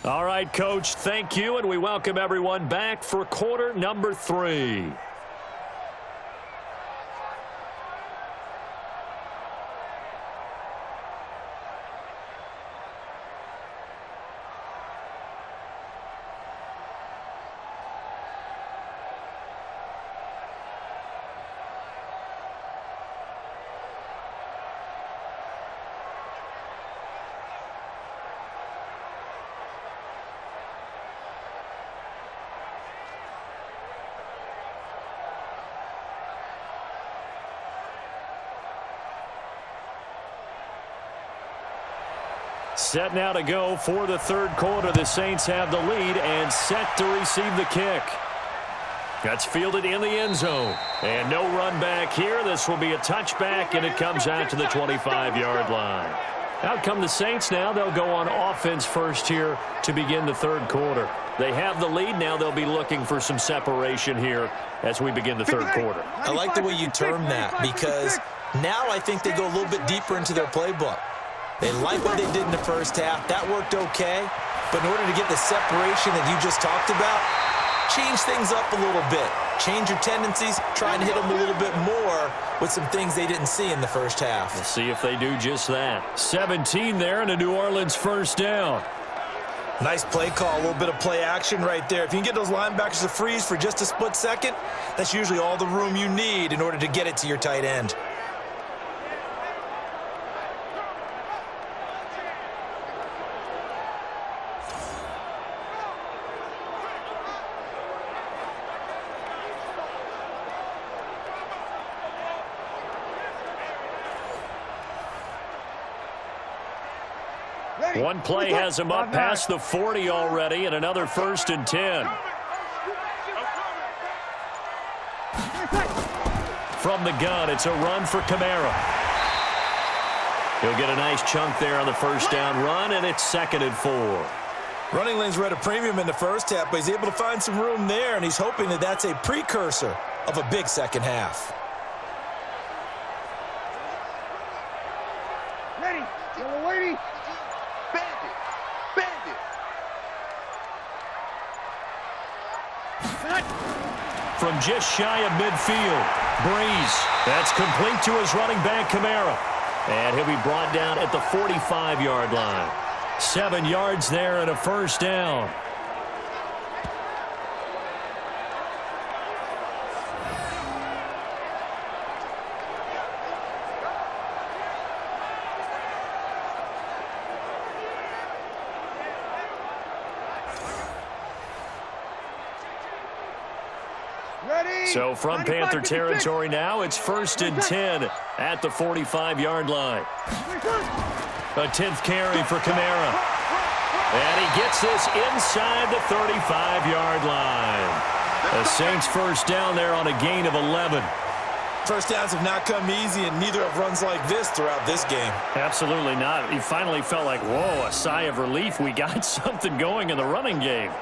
All right, Coach, thank you, and we welcome everyone back for quarter number 3. Set now to go for the third quarter. The Saints have the lead and set to receive the kick. That's fielded in the end zone. And no run back here. This will be a touchback, and it comes out to the 25-yard line. Out come the Saints now. They'll go on offense first here to begin the third quarter. They have the lead. Now they'll be looking for some separation here as we begin the third quarter. I like the way you term that, because now I think they go a little bit deeper into their playbook. They like what they did in the first half. That worked okay. But in order to get the separation that you just talked about, change things up a little bit. Change your tendencies, try and hit them a little bit more with some things they didn't see in the first half. We'll see if they do just that. 17 there and a New Orleans first down. Nice play call, a little bit of play action right there. If you can get those linebackers to freeze for just a split second, that's usually all the room you need in order to get it to your tight end. One play has him up past the 40 already, and another 1st and 10. From the gun, it's a run for Kamara. He'll get a nice chunk there on the first down run, and it's 2nd and 4. Running lanes were at a premium in the first half, but he's able to find some room there, and he's hoping that that's a precursor of a big second half. Ready, yellow lady. Bandit, bandit. From just shy of midfield, Brees. That's complete to his running back, Kamara. And he'll be brought down at the 45-yard line. 7 yards there and a first down. So from Panther territory now, it's 1st and 10 at the 45-yard line. A 10th carry for Kamara. And he gets this inside the 35-yard line. The Saints first down there on a gain of 11. First downs have not come easy, and neither have runs like this throughout this game. Absolutely not. He finally felt like, whoa, a sigh of relief. We got something going in the running game.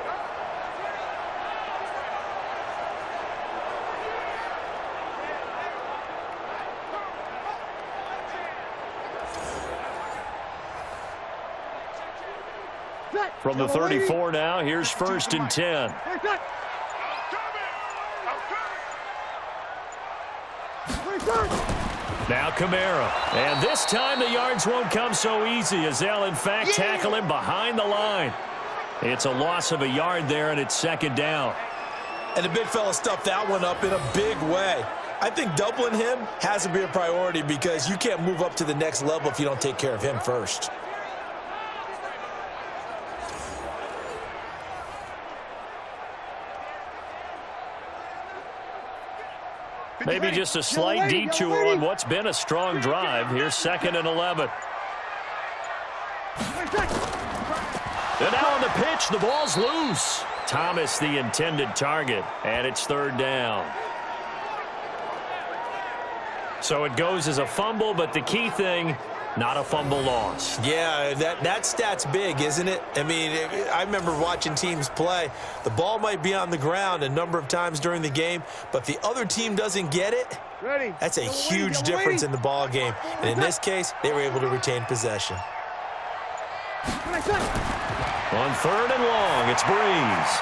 From the 34 now, here's 1st and 10. Now Kamara. And this time the yards won't come so easy as they'll, in fact, tackle him behind the line. It's a loss of a yard there, and it's 2nd down. And the big fella stuffed that one up in a big way. I think doubling him has to be a priority because you can't move up to the next level if you don't take care of him first. Maybe just a slight detour on what's been a strong drive. Here's 2nd and 11. And now on the pitch, the ball's loose. Thomas, the intended target, and it's 3rd down. So it goes as a fumble, but the key thing, not a fumble loss. Yeah, that stat's big, isn't it? I mean, I remember watching teams play. The ball might be on the ground a number of times during the game, but if the other team doesn't get it, that's a huge difference in the ball game. And in this case, they were able to retain possession. On 3rd and long, it's Brees.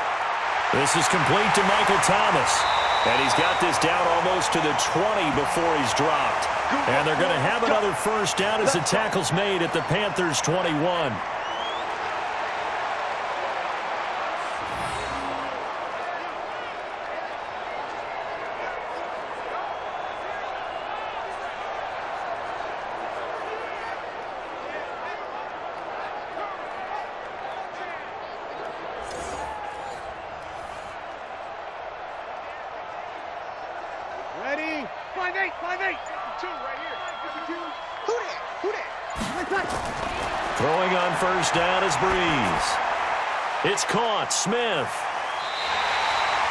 This is complete to Michael Thomas. And he's got this down almost to the 20 before he's dropped. And they're going to have another first down as the tackle's made at the Panthers' 21. Ready? 5-8, 5-8. 2 right here. Who that? Throwing on first down is Brees. It's caught. Smith.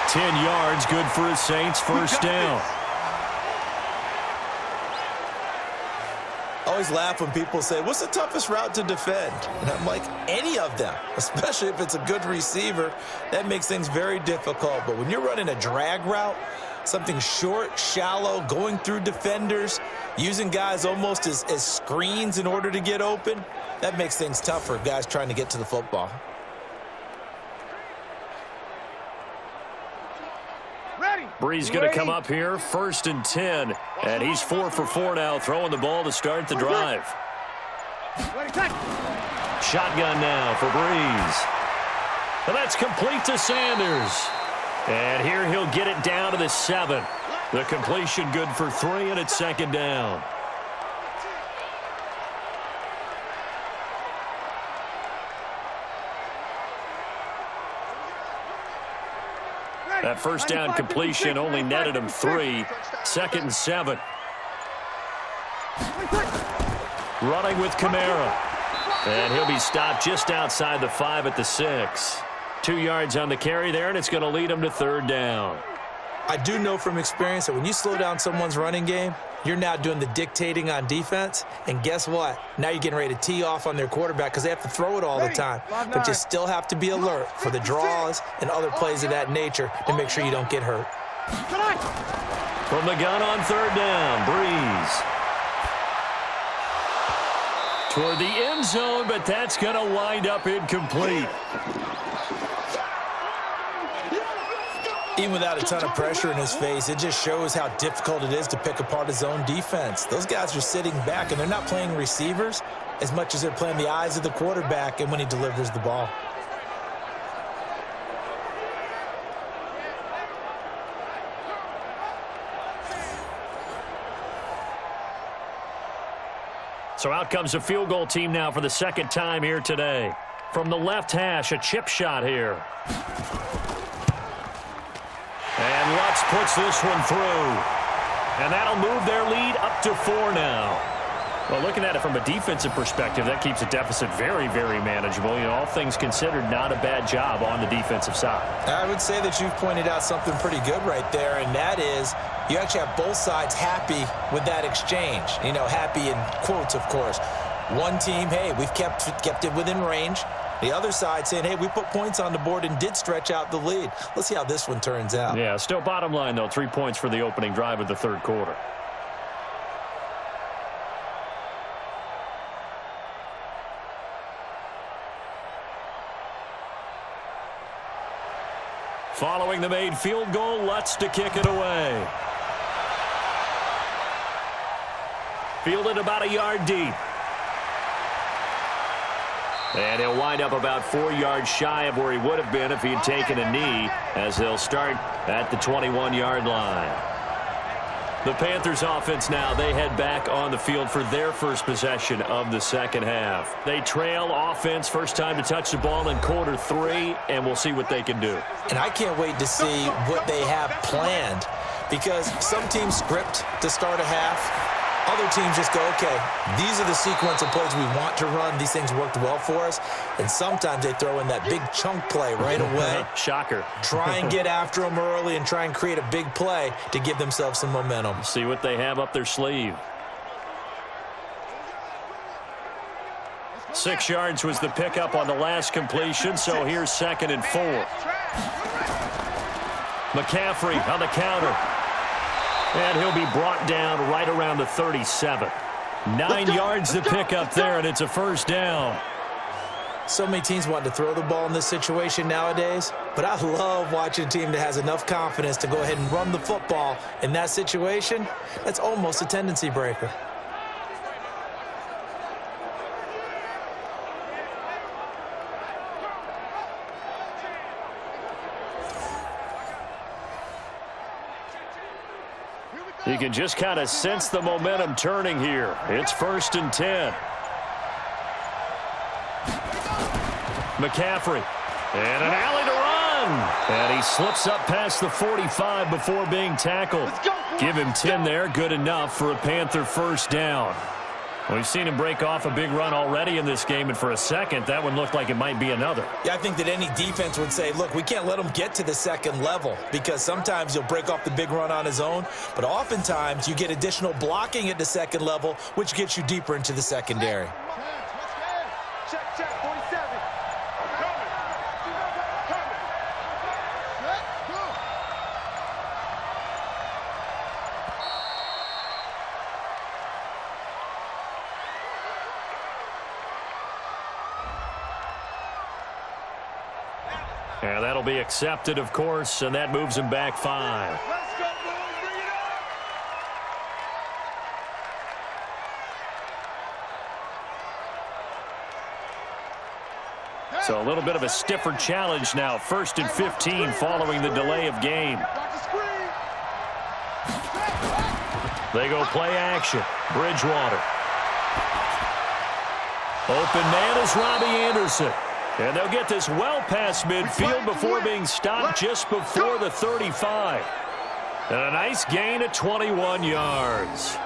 10 yards, good for his Saints first down. I always laugh when people say, what's the toughest route to defend? And I'm like, any of them, especially if it's a good receiver. That makes things very difficult. But when you're running a drag route, something short, shallow, going through defenders, using guys almost as screens in order to get open, that makes things tough for guys trying to get to the football. Brees going to come up here, 1st and 10. And he's 4 for 4 now, throwing the ball to start the drive. Shotgun now for Brees. And that's complete to Sanders. And here he'll get it down to the 7. The completion good for 3, and it's 2nd down. That first down completion only netted him 3. 2nd and 7. Running with Kamara. And he'll be stopped just outside the 5 at the 6. 2 yards on the carry there, and it's going to lead him to 3rd down. I do know from experience that when you slow down someone's running game, you're now doing the dictating on defense. And guess what? Now you're getting ready to tee off on their quarterback because they have to throw it all the time. But you still have to be alert for the draws and other plays of that nature to make sure you don't get hurt. From the gun on 3rd down, Brees. Toward the end zone, but that's going to wind up incomplete. Even without a ton of pressure in his face, it just shows how difficult it is to pick apart his own defense. Those guys are sitting back, and they're not playing receivers as much as they're playing the eyes of the quarterback and when he delivers the ball. So out comes a field goal team now for the 2nd time here today. From the left hash, a chip shot here. And Lutz puts this one through. And that'll move their lead up to 4 now. Well, looking at it from a defensive perspective, that keeps a deficit very, very manageable. You know, all things considered, not a bad job on the defensive side. I would say that you've pointed out something pretty good right there, and that is you actually have both sides happy with that exchange. You know, happy in quotes, of course. One team, hey, we've kept it within range. The other side saying, hey, we put points on the board and did stretch out the lead. Let's see how this one turns out. Yeah, still bottom line, though, 3 points for the opening drive of the 3rd quarter. Following the made field goal, Lutz to kick it away. Fielded about a yard deep. And he'll wind up about 4 yards shy of where he would have been if he had taken a knee, as they'll start at the 21-yard line. The Panthers offense now, they head back on the field for their first possession of the 2nd half. They trail offense, first time to touch the ball in quarter 3, and we'll see what they can do. And I can't wait to see what they have planned, because some teams script to start a half. Other teams just go, okay, these are the sequence of plays we want to run. These things worked well for us. And sometimes they throw in that big chunk play right away. Shocker. Try and get after them early and try and create a big play to give themselves some momentum. See what they have up their sleeve. 6 yards was the pickup on the last completion, so here's 2nd and 4. McCaffrey on the counter. And he'll be brought down right around the 37. 9 yards to pick up there, and it's a 1st down. So many teams want to throw the ball in this situation nowadays, but I love watching a team that has enough confidence to go ahead and run the football in that situation. That's almost a tendency breaker. You can just kind of sense the momentum turning here. It's 1st and 10. McCaffrey. And an alley to run. And he slips up past the 45 before being tackled. Give him 10 there. Good enough for a Panther 1st down. We've seen him break off a big run already in this game, and for a second, that one looked like it might be another. Yeah, I think that any defense would say, look, we can't let him get to the 2nd level, because sometimes he'll break off the big run on his own, but oftentimes you get additional blocking at the 2nd level, which gets you deeper into the secondary. Check, 47. And that'll be accepted, of course, and that moves him back 5. Let's go, boys. Bring it on. So a little bit of a stiffer challenge now. 1st and 15 following the delay of game. Watch the screen. They go play action. Bridgewater. Open man is Robbie Anderson. And they'll get this well past midfield before being stopped just before the 35. And a nice gain of 21 yards.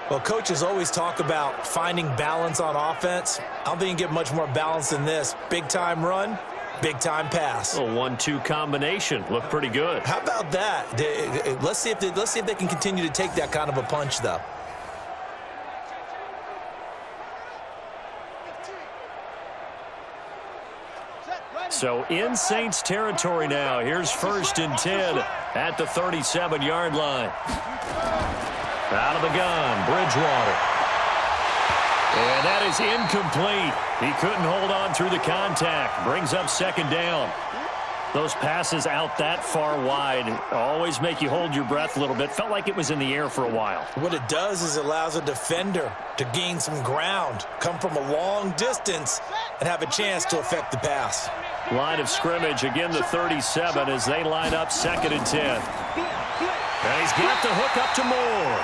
Well, coaches always talk about finding balance on offense. I don't think you can get much more balance than this. Big-time run, big-time pass. A 1-2 combination. Looked pretty good. How about that? Let's see if they can continue to take that kind of a punch, though. So in Saints territory now. Here's 1st and 10 at the 37-yard line. Out of the gun, Bridgewater. And that is incomplete. He couldn't hold on through the contact. Brings up 2nd down. Those passes out that far wide always make you hold your breath a little bit. Felt like it was in the air for a while. What it does is it allows a defender to gain some ground, come from a long distance, and have a chance to affect the pass. Line of scrimmage, again the 37 as they line up 2nd and 10. And he's got the hook up to Moore.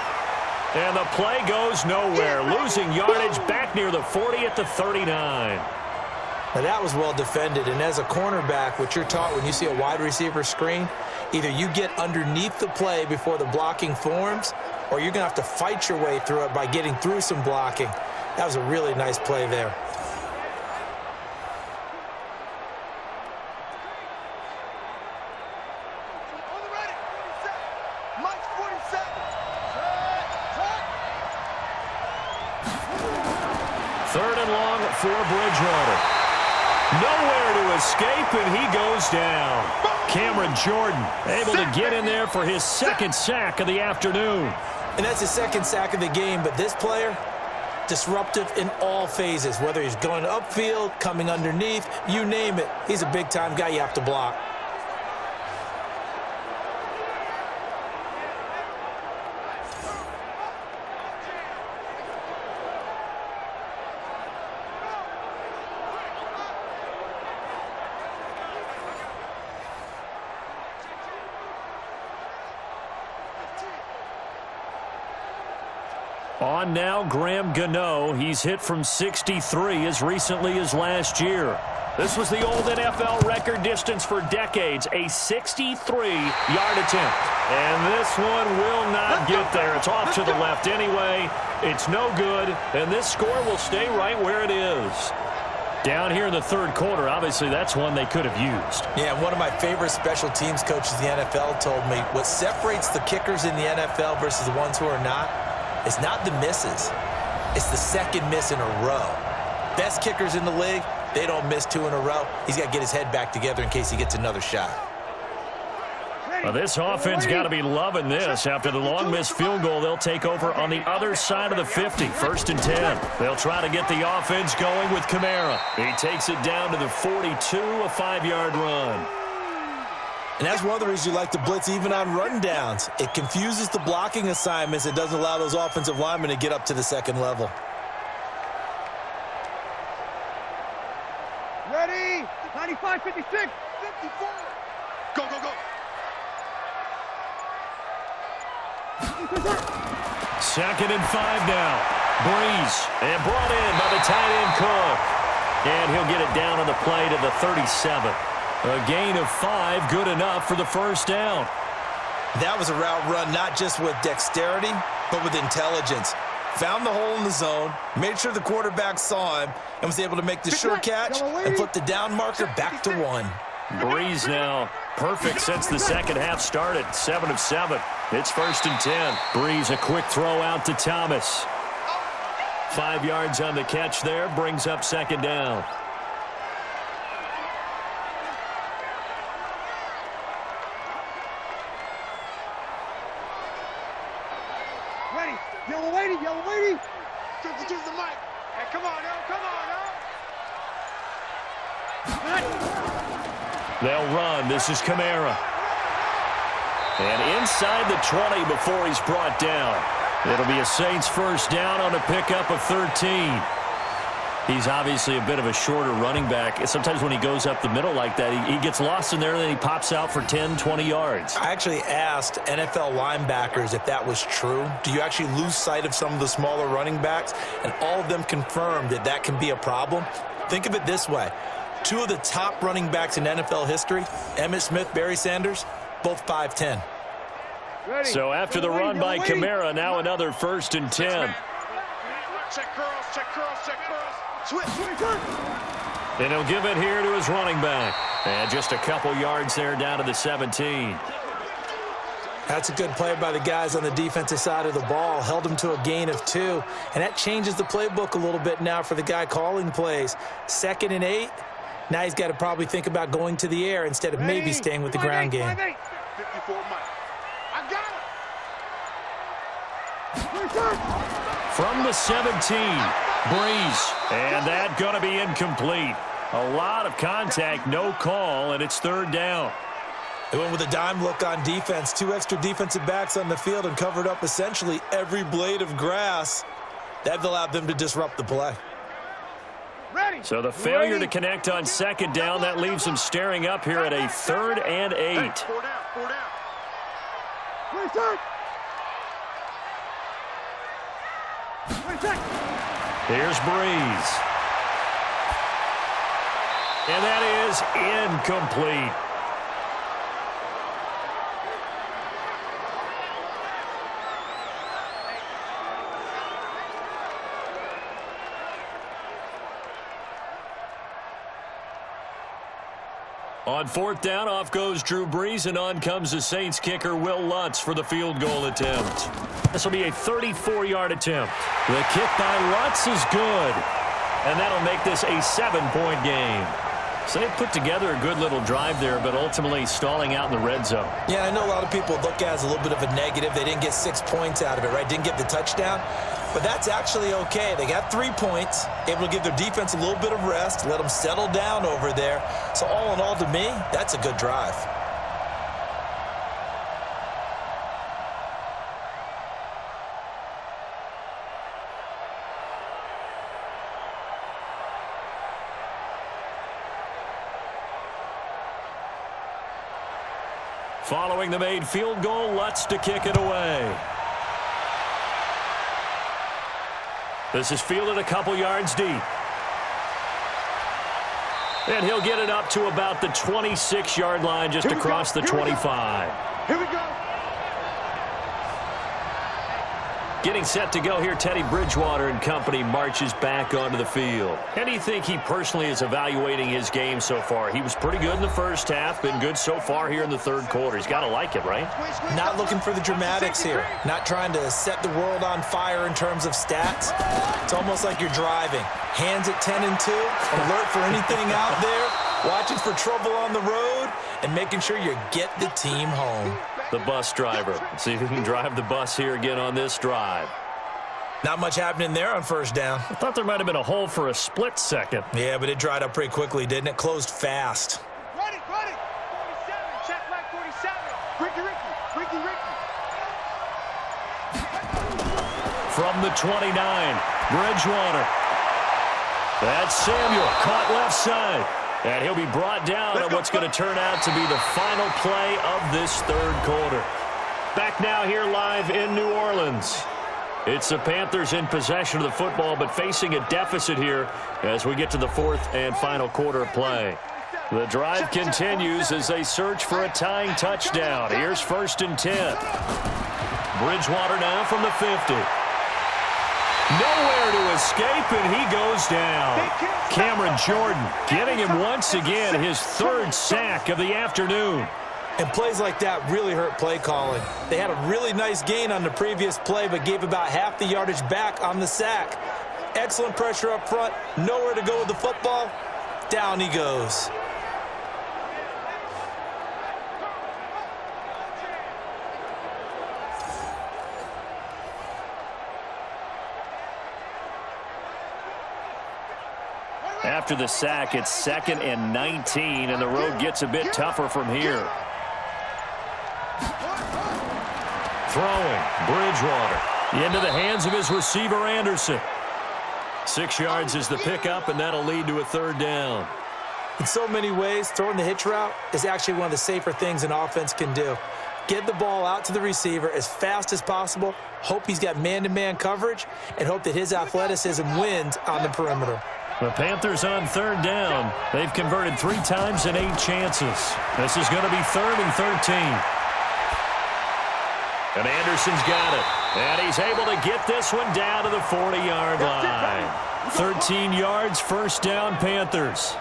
And the play goes nowhere. Losing yardage back near the 40 at the 39. Now that was well defended, and as a cornerback, what you're taught when you see a wide receiver screen, either you get underneath the play before the blocking forms, or you're going to have to fight your way through it by getting through some blocking. That was a really nice play there. Third and long for Bridgewater. Nowhere to escape, and he goes down. Cameron Jordan able to get in there for his 2nd sack of the afternoon. And that's his 2nd sack of the game, but this player, disruptive in all phases, whether he's going upfield, coming underneath, you name it. He's a big-time guy you have to block. On now, Graham Gano. He's hit from 63 as recently as last year. This was the old NFL record distance for decades, a 63-yard attempt. And this one will not get there. It's off to the left anyway. It's no good, and this score will stay right where it is. Down here in the 3rd quarter, obviously that's one they could have used. Yeah, one of my favorite special teams coaches in the NFL told me what separates the kickers in the NFL versus the ones who are not, it's not the misses. It's the 2nd miss in a row. Best kickers in the league, they don't miss 2 in a row. He's got to get his head back together in case he gets another shot. Well, this offense got to be loving this. After the long missed field goal, they'll take over on the other side of the 50, 1st and 10. They'll try to get the offense going with Kamara. He takes it down to the 42, a 5-yard run. And that's one of the reasons you like to blitz even on rundowns. It confuses the blocking assignments. It doesn't allow those offensive linemen to get up to the 2nd level. Ready? 95, 56, 54. Go, go, go. 2nd and 5 now. Brees, and brought in by the tight end Cook. And he'll get it down on the play to the 37. A gain of 5, good enough for the 1st down. That was a route run not just with dexterity, but with intelligence. Found the hole in the zone, made sure the quarterback saw him, and was able to make the sure catch and flip the down marker back to 1. Brees now perfect since the 2nd half started. 7 of 7. It's 1st and 10. Brees a quick throw out to Thomas. 5 yards on the catch there, brings up 2nd down. Ready? Yellow lady, yellow lady. Just the mic. Hey, come on, now, come on, now. They'll run. This is Kamara. And inside the 20 before he's brought down. It'll be a Saints first down on a pickup of 13. He's obviously a bit of a shorter running back. Sometimes when he goes up the middle like that, he gets lost in there, and then he pops out for 10, 20 yards. I actually asked NFL linebackers if that was true. Do you actually lose sight of some of the smaller running backs? And all of them confirmed that that can be a problem. Think of it this way. Two of the top running backs in NFL history, Emmitt Smith, Barry Sanders, both 5'10". So after the run by Kamara, now another 1st and 10. Check curls, check curls, check curls. Switch. And he'll give it here to his running back. And just a couple yards there down to the 17. That's a good play by the guys on the defensive side of the ball. Held him to a gain of 2. And that changes the playbook a little bit now for the guy calling plays. 2nd and 8. Now he's got to probably think about going to the air instead of maybe staying with the ground game. 54 Mike. I got it. From the 17, Brees. And that going to be incomplete. A lot of contact, no call, and it's 3rd down. They went with a dime look on defense. 2 extra defensive backs on the field and covered up essentially every blade of grass. That allowed them to disrupt the play. So the failure to connect on 2nd down, that leaves them staring up here at a 3rd and 8. 4 down, 4 down. Here's Brees. And that is incomplete. On 4th down, off goes Drew Brees, and on comes the Saints kicker, Will Lutz, for the field goal attempt. This will be a 34-yard attempt. The kick by Lutz is good, and that'll make this a 7-point game. So they put together a good little drive there, but ultimately stalling out in the red zone. Yeah, I know a lot of people look at it as a little bit of a negative. They didn't get 6 points out of it, right? Didn't get the touchdown. But that's actually okay. They got 3 points, able to give their defense a little bit of rest, let them settle down over there. So all in all, to me, that's a good drive. Following the made field goal, Lutz to kick it away. This is fielded a couple yards deep. And he'll get it up to about the 26-yard line, just across the 25. Here we go. Getting set to go here, Teddy Bridgewater and company marches back onto the field. How do you think he personally is evaluating his game so far? He was pretty good in the first half, been good so far here in the 3rd quarter. He's got to like it, right? Not looking for the dramatics here. Not trying to set the world on fire in terms of stats. It's almost like you're driving. Hands at 10 and 2, alert for anything out there, watching for trouble on the road, and making sure you get the team home. The bus driver. See if he can drive the bus here again on this drive. Not much happening there on 1st down. I thought there might have been a hole for a split second. Yeah, but it dried up pretty quickly, didn't it? Closed fast. Run it, run it. 47, check back 47. Ricky, Ricky. From the 29, Bridgewater. That's Samuel, caught left side. And he'll be brought down on what's going to turn out to be the final play of this 3rd quarter. Back now here live in New Orleans. It's the Panthers in possession of the football, but facing a deficit here as we get to the 4th and final quarter of play. The drive continues as they search for a tying touchdown. Here's 1st and 10. Bridgewater now from the 50. Nowhere to escape, and he goes down. Cameron Jordan getting him once again his 3rd sack of the afternoon. And plays like that really hurt play calling. They had a really nice gain on the previous play, but gave about half the yardage back on the sack. Excellent pressure up front, nowhere to go with the football. Down he goes. after the sack. It's 2nd and 19, and the road gets a bit tougher from here. Throwing, Bridgewater. Into the hands of his receiver, Anderson. 6 yards is the pickup, and that'll lead to a 3rd down. In so many ways, throwing the hitch route is actually one of the safer things an offense can do. Get the ball out to the receiver as fast as possible, hope he's got man-to-man coverage, and hope that his athleticism wins on the perimeter. The Panthers on 3rd down. They've converted 3 times in 8 chances. This is going to be 3rd and 13. And Anderson's got it. And he's able to get this one down to the 40-yard line. 13 yards, 1st down, Panthers.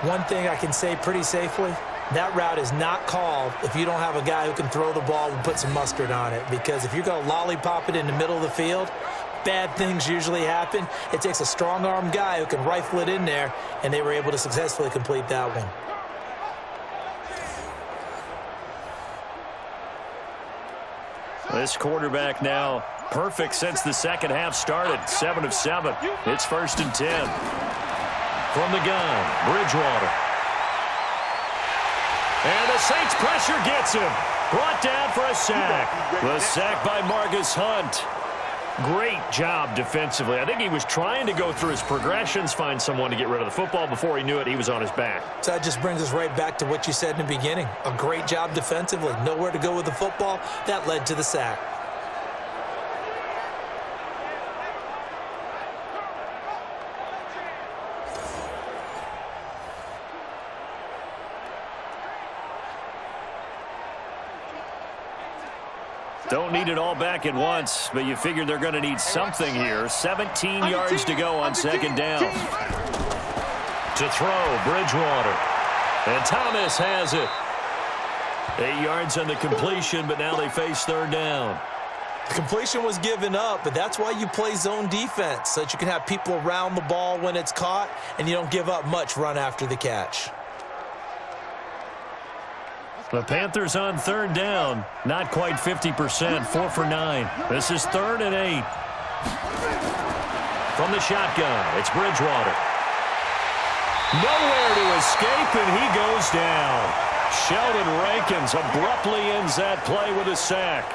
One thing I can say pretty safely, that route is not called if you don't have a guy who can throw the ball and put some mustard on it. Because if you're going to lollipop it in the middle of the field, bad things usually happen. It takes a strong-arm guy who can rifle it in there, and they were able to successfully complete that one. This quarterback now perfect since the second half started. 7 of 7. It's 1st and 10. From the gun, Bridgewater. And the Saints pressure gets him. Brought down for a sack. The sack by Marcus Hunt. Great job defensively. I think he was trying to go through his progressions, find someone to get rid of the football. Before he knew it, he was on his back. So that just brings us right back to what you said in the beginning. A great job defensively. Nowhere to go with the football. That led to the sack. Don't need it all back at once, but you figure they're going to need something here. 17 yards to go on 2nd down. To throw, Bridgewater. And Thomas has it. 8 yards on the completion, but now they face 3rd down. The completion was given up, but that's why you play zone defense, so that you can have people around the ball when it's caught, and you don't give up much run after the catch. The Panthers on 3rd down. Not quite 50%. 4 for 9. This is 3rd and 8. From the shotgun, it's Bridgewater. Nowhere to escape, and he goes down. Sheldon Rankins abruptly ends that play with a sack.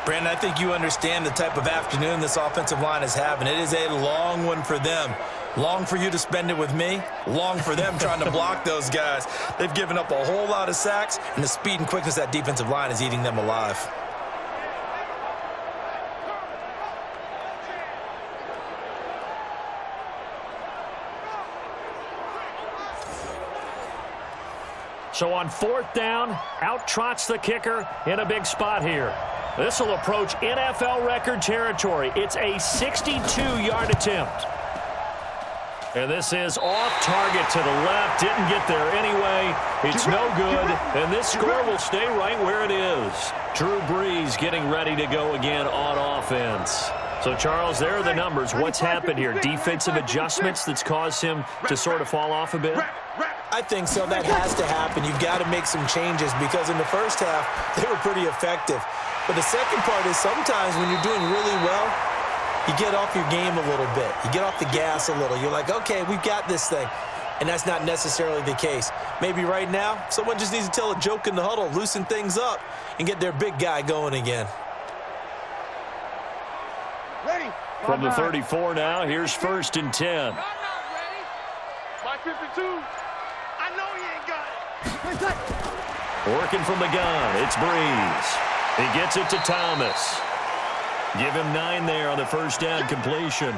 Brandon, I think you understand the type of afternoon this offensive line is having. It is a long one for them. Long for you to spend it with me. Long for them trying to block those guys. They've given up a whole lot of sacks, and the speed and quickness of that defensive line is eating them alive. So on 4th down, out trots the kicker in a big spot here. This will approach NFL record territory. It's a 62-yard attempt. And this is off target to the left. Didn't get there anyway. It's no good. And this score will stay right where it is. Drew Brees getting ready to go again on offense. So, Charles, there are the numbers. What's happened here? Defensive adjustments that's caused him to sort of fall off a bit? I think so. That has to happen. You've got to make some changes because in the first half, they were pretty effective. But the second part is sometimes when you're doing really well, you get off your game a little bit. You get off the gas a little. You're like, okay, we've got this thing. And that's not necessarily the case. Maybe right now, someone just needs to tell a joke in the huddle, loosen things up, and get their big guy going again. Ready. From the 34 now, here's 1st and 10. I'm not ready. My 52. I know he ain't got it. Working from the gun, it's Brees. He gets it to Thomas. Give him 9 there on the 1st down completion.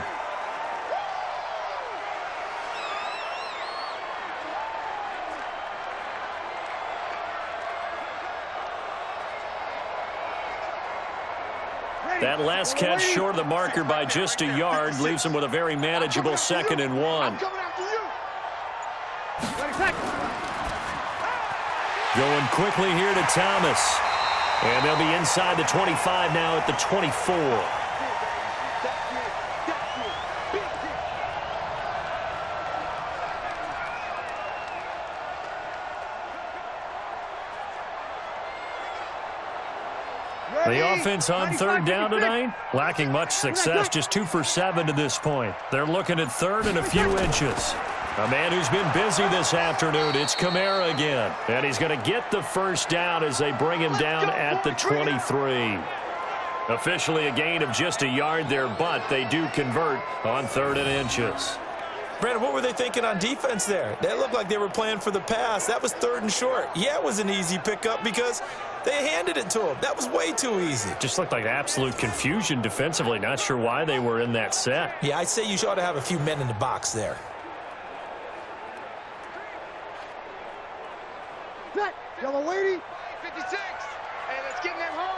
That last catch short of the marker by just a yard leaves him with a very manageable 2nd and 1. Going quickly here to Thomas. And they'll be inside the 25 now at the 24. The offense on third down tonight, lacking much success, just 2 for 7 to this point. They're looking at third and a few inches. A man who's been busy this afternoon, it's Kamara again. And he's going to get the first down as they bring him down at the 23. Officially a gain of just a yard there, but they do convert on third and inches. Brandon, what were they thinking on defense there? They looked like they were playing for the pass. That was third and short. Yeah, it was an easy pickup because they handed it to him. That was way too easy. Just looked like absolute confusion defensively. Not sure why they were in that set. Yeah, I'd say you ought to have a few men in the box there. Set. Yellow lady. 56. And let's get them homes.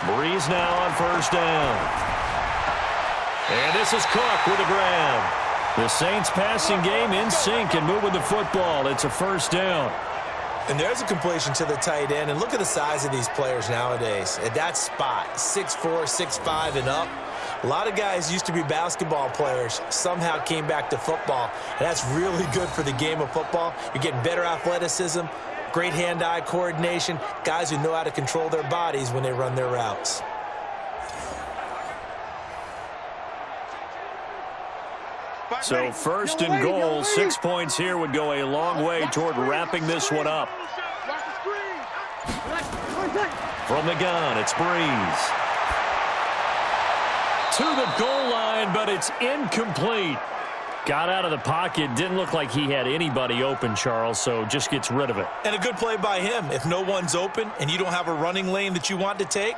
Brees now on first down. And this is Cook with a grab. The Saints passing game in sync and moving the football. It's a first down. And there's a completion to the tight end. And look at the size of these players nowadays. At that spot, 6'4", 6'5", and up. A lot of guys used to be basketball players, somehow came back to football. And that's really good for the game of football. You're getting better athleticism, great hand-eye coordination, guys who know how to control their bodies when they run their routes. So first and goal, 6 points here would go a long way toward wrapping this one up. From the gun, it's Brees. To the goal line, but it's incomplete. Got out of the pocket, didn't look like he had anybody open, Charles, so just gets rid of it. And a good play by him. If no one's open and you don't have a running lane that you want to take,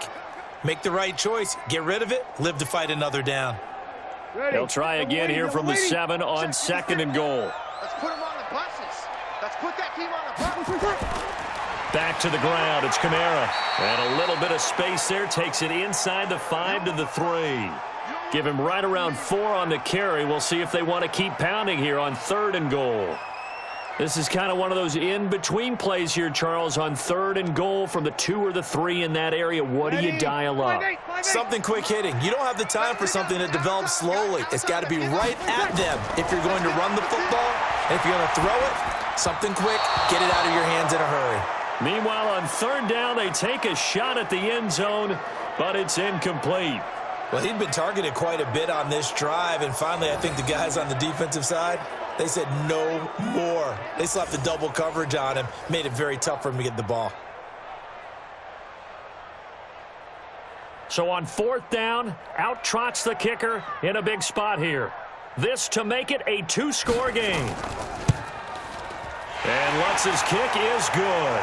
make the right choice. Get rid of it, live to fight another down. They'll try again here from the 7 on second and goal. Let's put them on the buses. Let's put that team on the buses. Back to the ground, it's Kamara. And a little bit of space there, takes it inside the 5 to the 3. Give him right around 4 on the carry. We'll see if they want to keep pounding here on third and goal. This is kind of one of those in-between plays here, Charles, on third and goal from the 2 or the 3 in that area. What do you dial up? Something quick hitting. You don't have the time for something that develops slowly. It's got to be right at them if you're going to run the football. And if you're going to throw it, something quick, get it out of your hands in a hurry. Meanwhile, on third down, they take a shot at the end zone, but it's incomplete. Well, he'd been targeted quite a bit on this drive, and finally I think the guys on the defensive side, they said no more. They slapped the double coverage on him, made it very tough for him to get the ball. So on fourth down, out trots the kicker in a big spot here. This to make it a 2-score game. And Lutz's kick is good.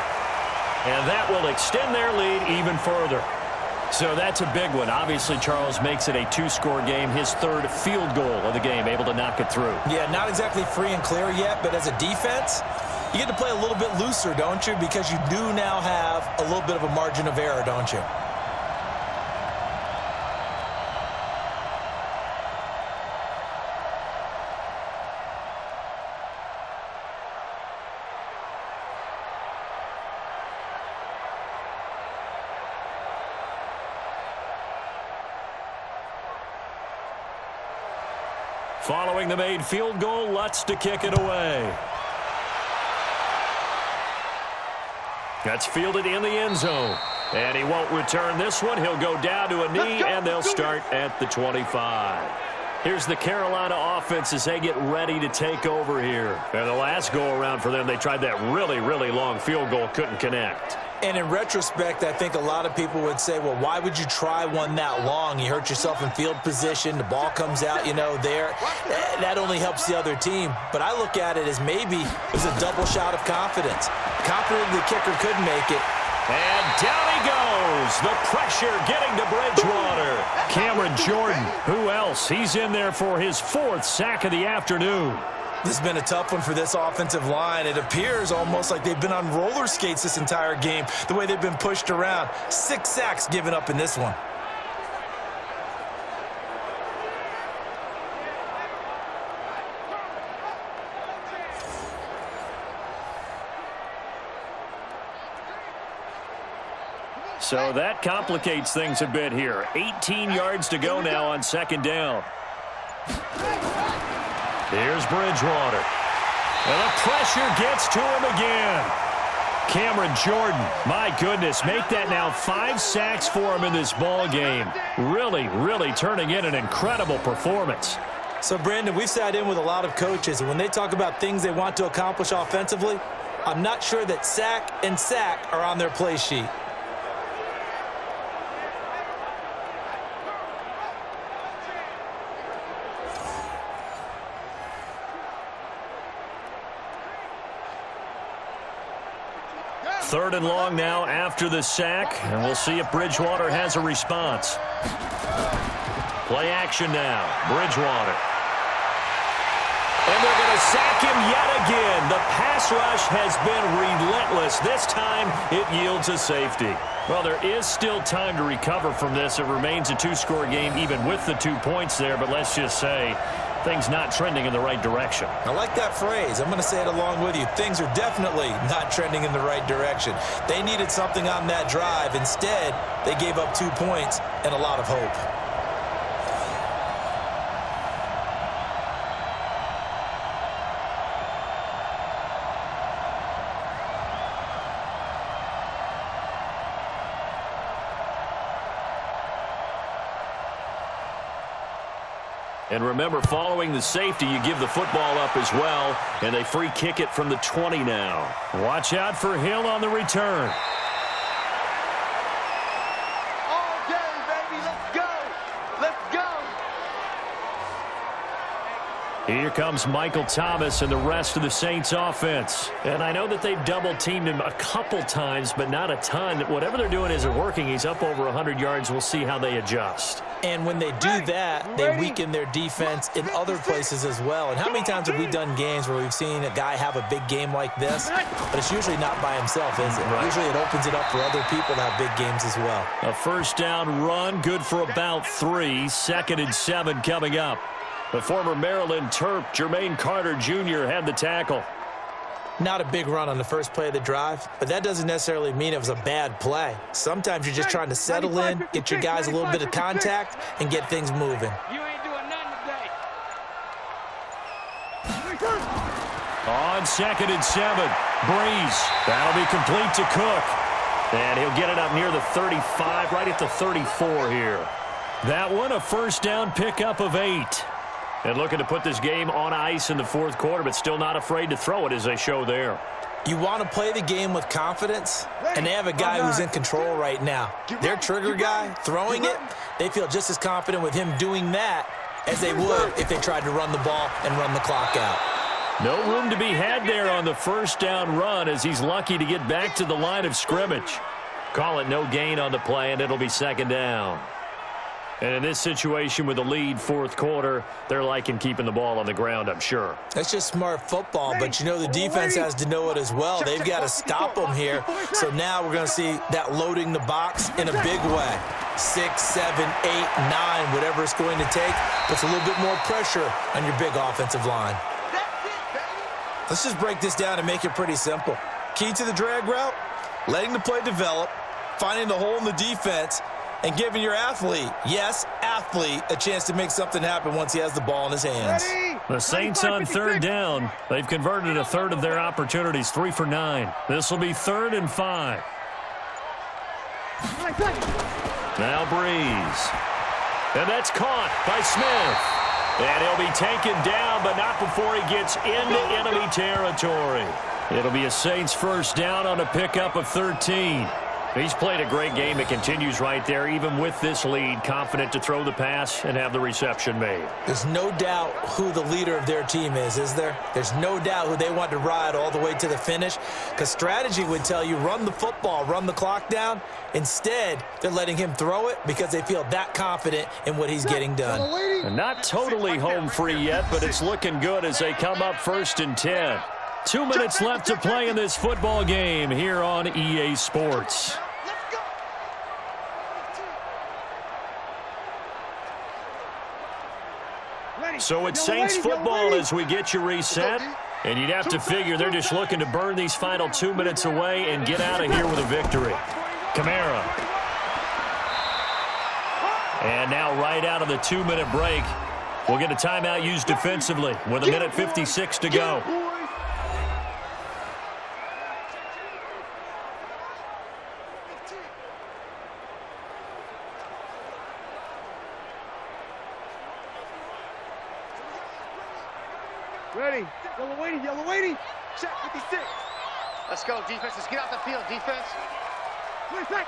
And that will extend their lead even further. So that's a big one. Obviously, Charles makes it a 2-score game. His third field goal of the game, able to knock it through. Yeah, not exactly free and clear yet, but as a defense, you get to play a little bit looser, don't you? Because you do now have a little bit of a margin of error, don't you? Following the made field goal, Lutz to kick it away. That's fielded in the end zone. And he won't return this one. He'll go down to a knee, and they'll start at the 25. Here's the Carolina offense as they get ready to take over here. And the last go-around for them, they tried that really, really long field goal, couldn't connect. And in retrospect, I think a lot of people would say, well, why would you try one that long? You hurt yourself in field position. The ball comes out, there. That only helps the other team. But I look at it as maybe it was a double shot of confidence. Confident the kicker could make it. And down he goes. The pressure getting to Bridgewater. Cameron Jordan, who else? He's in there for his 4th sack of the afternoon. This has been a tough one for this offensive line. It appears almost like they've been on roller skates this entire game, the way they've been pushed around. 6 sacks given up in this one. So that complicates things a bit here. 18 yards to go now on second down. Here's Bridgewater. And the pressure gets to him again. Cameron Jordan, my goodness, make that now 5 sacks for him in this ball game. Really, really turning in an incredible performance. So, Brandon, we've sat in with a lot of coaches, and when they talk about things they want to accomplish offensively, I'm not sure that sack and sack are on their play sheet. Third and long now after the sack, and we'll see if Bridgewater has a response. Play action now, Bridgewater. And they're going to sack him yet again. The pass rush has been relentless. This time, it yields a safety. Well, there is still time to recover from this. It remains a 2-score game even with the 2 points there, but let's just say things not trending in the right direction. I like that phrase. I'm going to say it along with you. Things are definitely not trending in the right direction. They needed something on that drive. Instead, they gave up 2 points and a lot of hope. And remember, following the safety, you give the football up as well, and they free kick it from the 20 now. Watch out for Hill on the return. All day, baby. Let's go. Let's go. Here comes Michael Thomas and the rest of the Saints offense. And I know that they've double-teamed him a couple times, but not a ton. Whatever they're doing isn't working. He's up over 100 yards. We'll see how they adjust. And when they do that, they weaken their defense in other places as well. And how many times have we done games where we've seen a guy have a big game like this, but it's usually not by himself, is it? Right. Usually it opens it up for other people to have big games as well. A first down run, good for about 3. 2nd and 7 coming up. The former Maryland Terp, Jermaine Carter Jr., had the tackle. Not a big run on the first play of the drive, but that doesn't necessarily mean it was a bad play. Sometimes you're just trying to settle in, get your guys a little bit of contact, and get things moving. You ain't doing nothing today. On 2nd and 7, Brees. That'll be complete to Cook. And he'll get it up near the 35, right at the 34 here. That one, a first down pickup of 8. And looking to put this game on ice in the 4th quarter, but still not afraid to throw it as they show there. You want to play the game with confidence, and they have a guy who's in control right now. Their trigger guy, throwing it, they feel just as confident with him doing that as they would if they tried to run the ball and run the clock out. No room to be had there on the first down run as he's lucky to get back to the line of scrimmage. Call it no gain on the play, and it'll be 2nd down. And in this situation with the lead 4th quarter, they're liking keeping the ball on the ground, I'm sure. That's just smart football, but you know the defense has to know it as well. They've got to stop them here. So now we're going to see that loading the box in a big way. 6, 7, 8, 9, whatever it's going to take, puts a little bit more pressure on your big offensive line. Let's just break this down and make it pretty simple. Key to the drag route, letting the play develop, finding the hole in the defense, and giving your athlete, yes, athlete, a chance to make something happen once he has the ball in his hands. The Saints on 3rd down. They've converted a third of their opportunities, 3 for 9. This will be 3rd and 5. Now Brees. And that's caught by Smith. And he'll be taken down, but not before he gets into enemy territory. It'll be a Saints first down on a pickup of 13. He's played a great game. It continues right there, even with this lead, confident to throw the pass and have the reception made. There's no doubt who the leader of their team is there? There's no doubt who they want to ride all the way to the finish, because strategy would tell you run the football, run the clock down. Instead, they're letting him throw it because they feel that confident in what he's getting done. And not totally home free yet, but it's looking good as they come up 1st and 10. 2 minutes left to play in this football game here on EA Sports. So it's Saints football as we get you reset. And you'd have to figure they're just looking to burn these final 2 minutes away and get out of here with a victory. Kamara. And now right out of the 2-minute break, we'll get a timeout used defensively with 1:56 to go. Ready. Yellow waiting. Check 56. Let's go, defense. Let's get out the field, defense. Ready, set.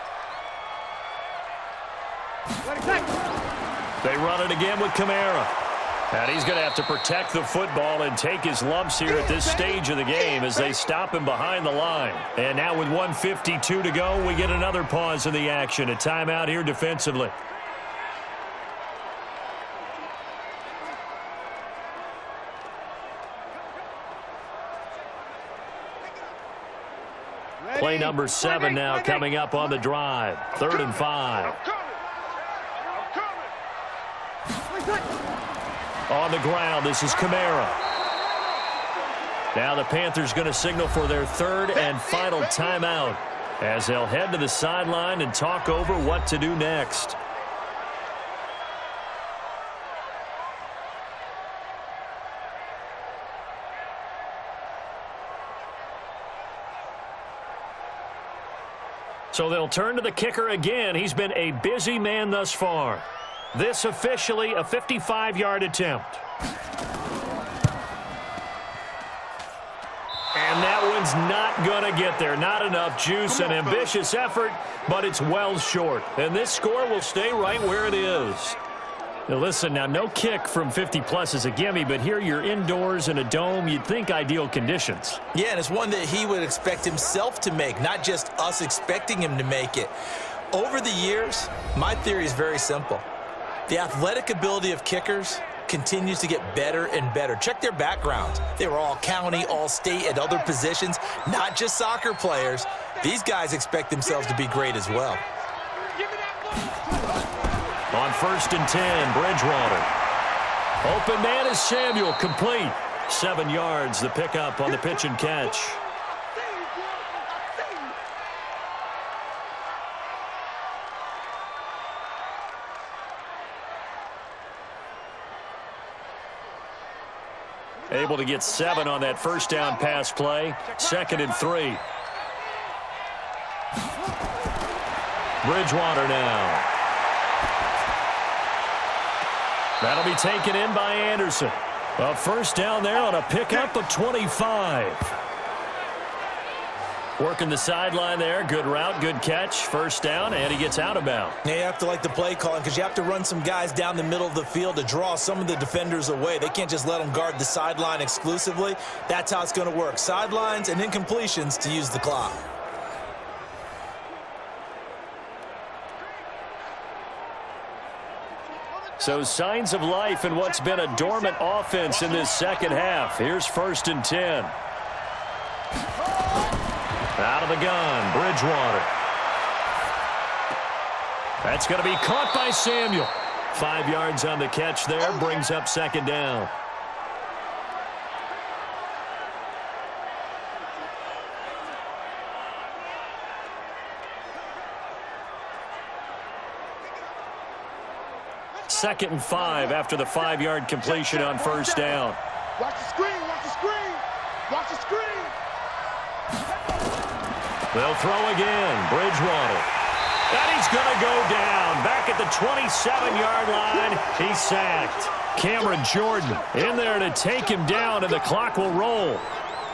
They run it again with Kamara. And he's going to have to protect the football and take his lumps here at this stage of the game as they stop him behind the line. And now with 1:52 to go, we get another pause in the action. A timeout here defensively. Play number 7 now coming up on the drive. 3rd and 5. On the ground, this is Kamara. Now the Panthers going to signal for their 3rd and final timeout as they'll head to the sideline and talk over what to do next. So they'll turn to the kicker again. He's been a busy man thus far. This officially a 55-yard attempt. And that one's not going to get there. Not enough juice. An ambitious effort, but it's well short. And this score will stay right where it is. Now listen, now no kick from 50-plus is a gimme, but here you're indoors in a dome. You'd think ideal conditions. Yeah, and it's one that he would expect himself to make, not just us expecting him to make it. Over the years, my theory is very simple. The athletic ability of kickers continues to get better and better. Check their backgrounds. They were all county, all state, at other positions, not just soccer players. These guys expect themselves to be great as well. On 1st and 10, Bridgewater. Open man is Samuel, complete. 7 yards, the pickup on the pitch and catch. Able to get 7 on that first down pass play. 2nd and 3. Bridgewater now. That'll be taken in by Anderson. A first down there on a pickup of 25. Working the sideline there. Good route, good catch. First down, and he gets out of bounds. Yeah, you have to like the play calling because you have to run some guys down the middle of the field to draw some of the defenders away. They can't just let them guard the sideline exclusively. That's how it's going to work. Sidelines and incompletions to use the clock. So signs of life in what's been a dormant offense in this second half. Here's 1st and 10. Out of the gun, Bridgewater. That's going to be caught by Samuel. 5 yards on the catch there, brings up 2nd down. Second and 5 after the 5-yard completion on first down. Watch the screen, watch the screen, watch the screen. They'll throw again, Bridgewater. And he's going to go down. Back at the 27-yard line, he's sacked. Cameron Jordan in there to take him down, and the clock will roll.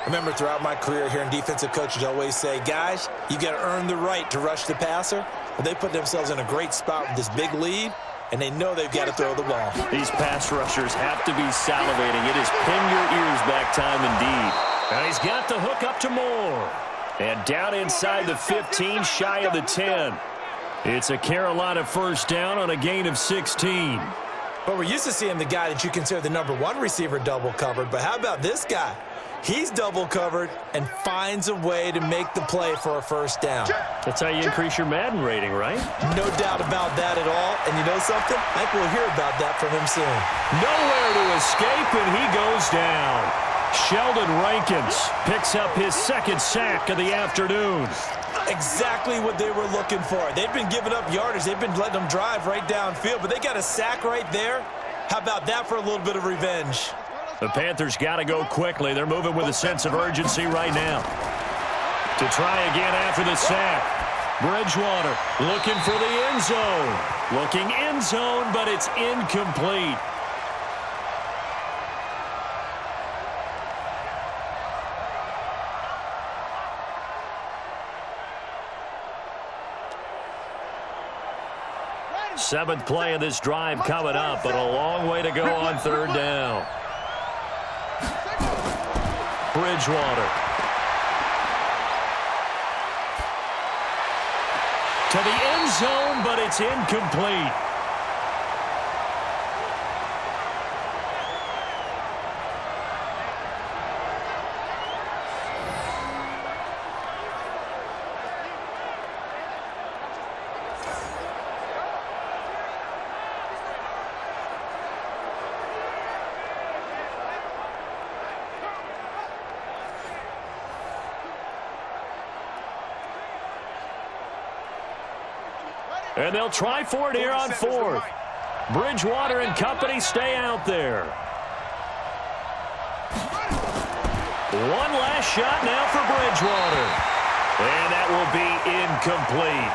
Remember, throughout my career here in defensive coaches, I always say, guys, you got to earn the right to rush the passer. Well, they put themselves in a great spot with this big lead, and they know they've got to throw the ball. These pass rushers have to be salivating. It is pin your ears back time indeed. And he's got the hook up to Moore. And down inside the 15, shy of the 10. It's a Carolina first down on a gain of 16. But we're used to seeing the guy that you consider the #1 receiver double covered. But how about this guy? He's double covered and finds a way to make the play for a first down. That's how you increase your Madden rating, right? No doubt about that at all. And you know something? I think we'll hear about that from him soon. Nowhere to escape, and he goes down. Sheldon Rankins picks up his 2nd sack of the afternoon. Exactly what they were looking for. They've been giving up yardage. They've been letting them drive right downfield, but they got a sack right there. How about that for a little bit of revenge? The Panthers got to go quickly. They're moving with a sense of urgency right now. To try again after the sack. Bridgewater looking for the end zone. Looking end zone, but it's incomplete. 7th play of this drive coming up, but a long way to go on 3rd down. Bridgewater. To the end zone, but it's incomplete. And they'll try for it here on 4th. Bridgewater and company stay out there. One last shot now for Bridgewater. And that will be incomplete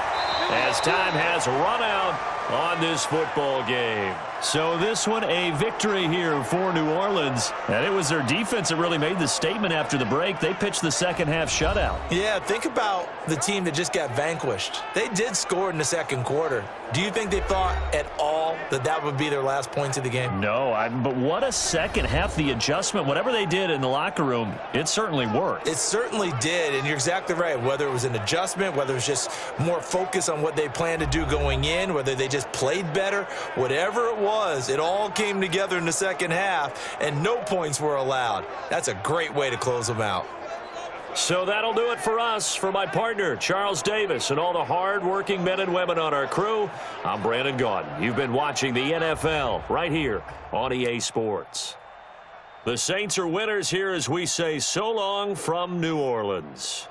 as time has run out on this football game. So this one a victory here for New Orleans. And it was their defense that really made the statement after the break. They pitched the second half shutout. Yeah, think about the team that just got vanquished. They did score in the second quarter. Do you think they thought at all that that would be their last points of the game? No, but what a second half. The adjustment, whatever they did in the locker room, it certainly worked. It certainly did, and you're exactly right. Whether it was an adjustment, whether it was just more focus on what they planned to do going in, whether they just played better, whatever it was, it all came together in the second half, and no points were allowed. That's a great way to close them out. So that'll do it for us. For my partner, Charles Davis, and all the hard-working men and women on our crew, I'm Brandon Gaudin. You've been watching the NFL right here on EA Sports. The Saints are winners here as we say so long from New Orleans.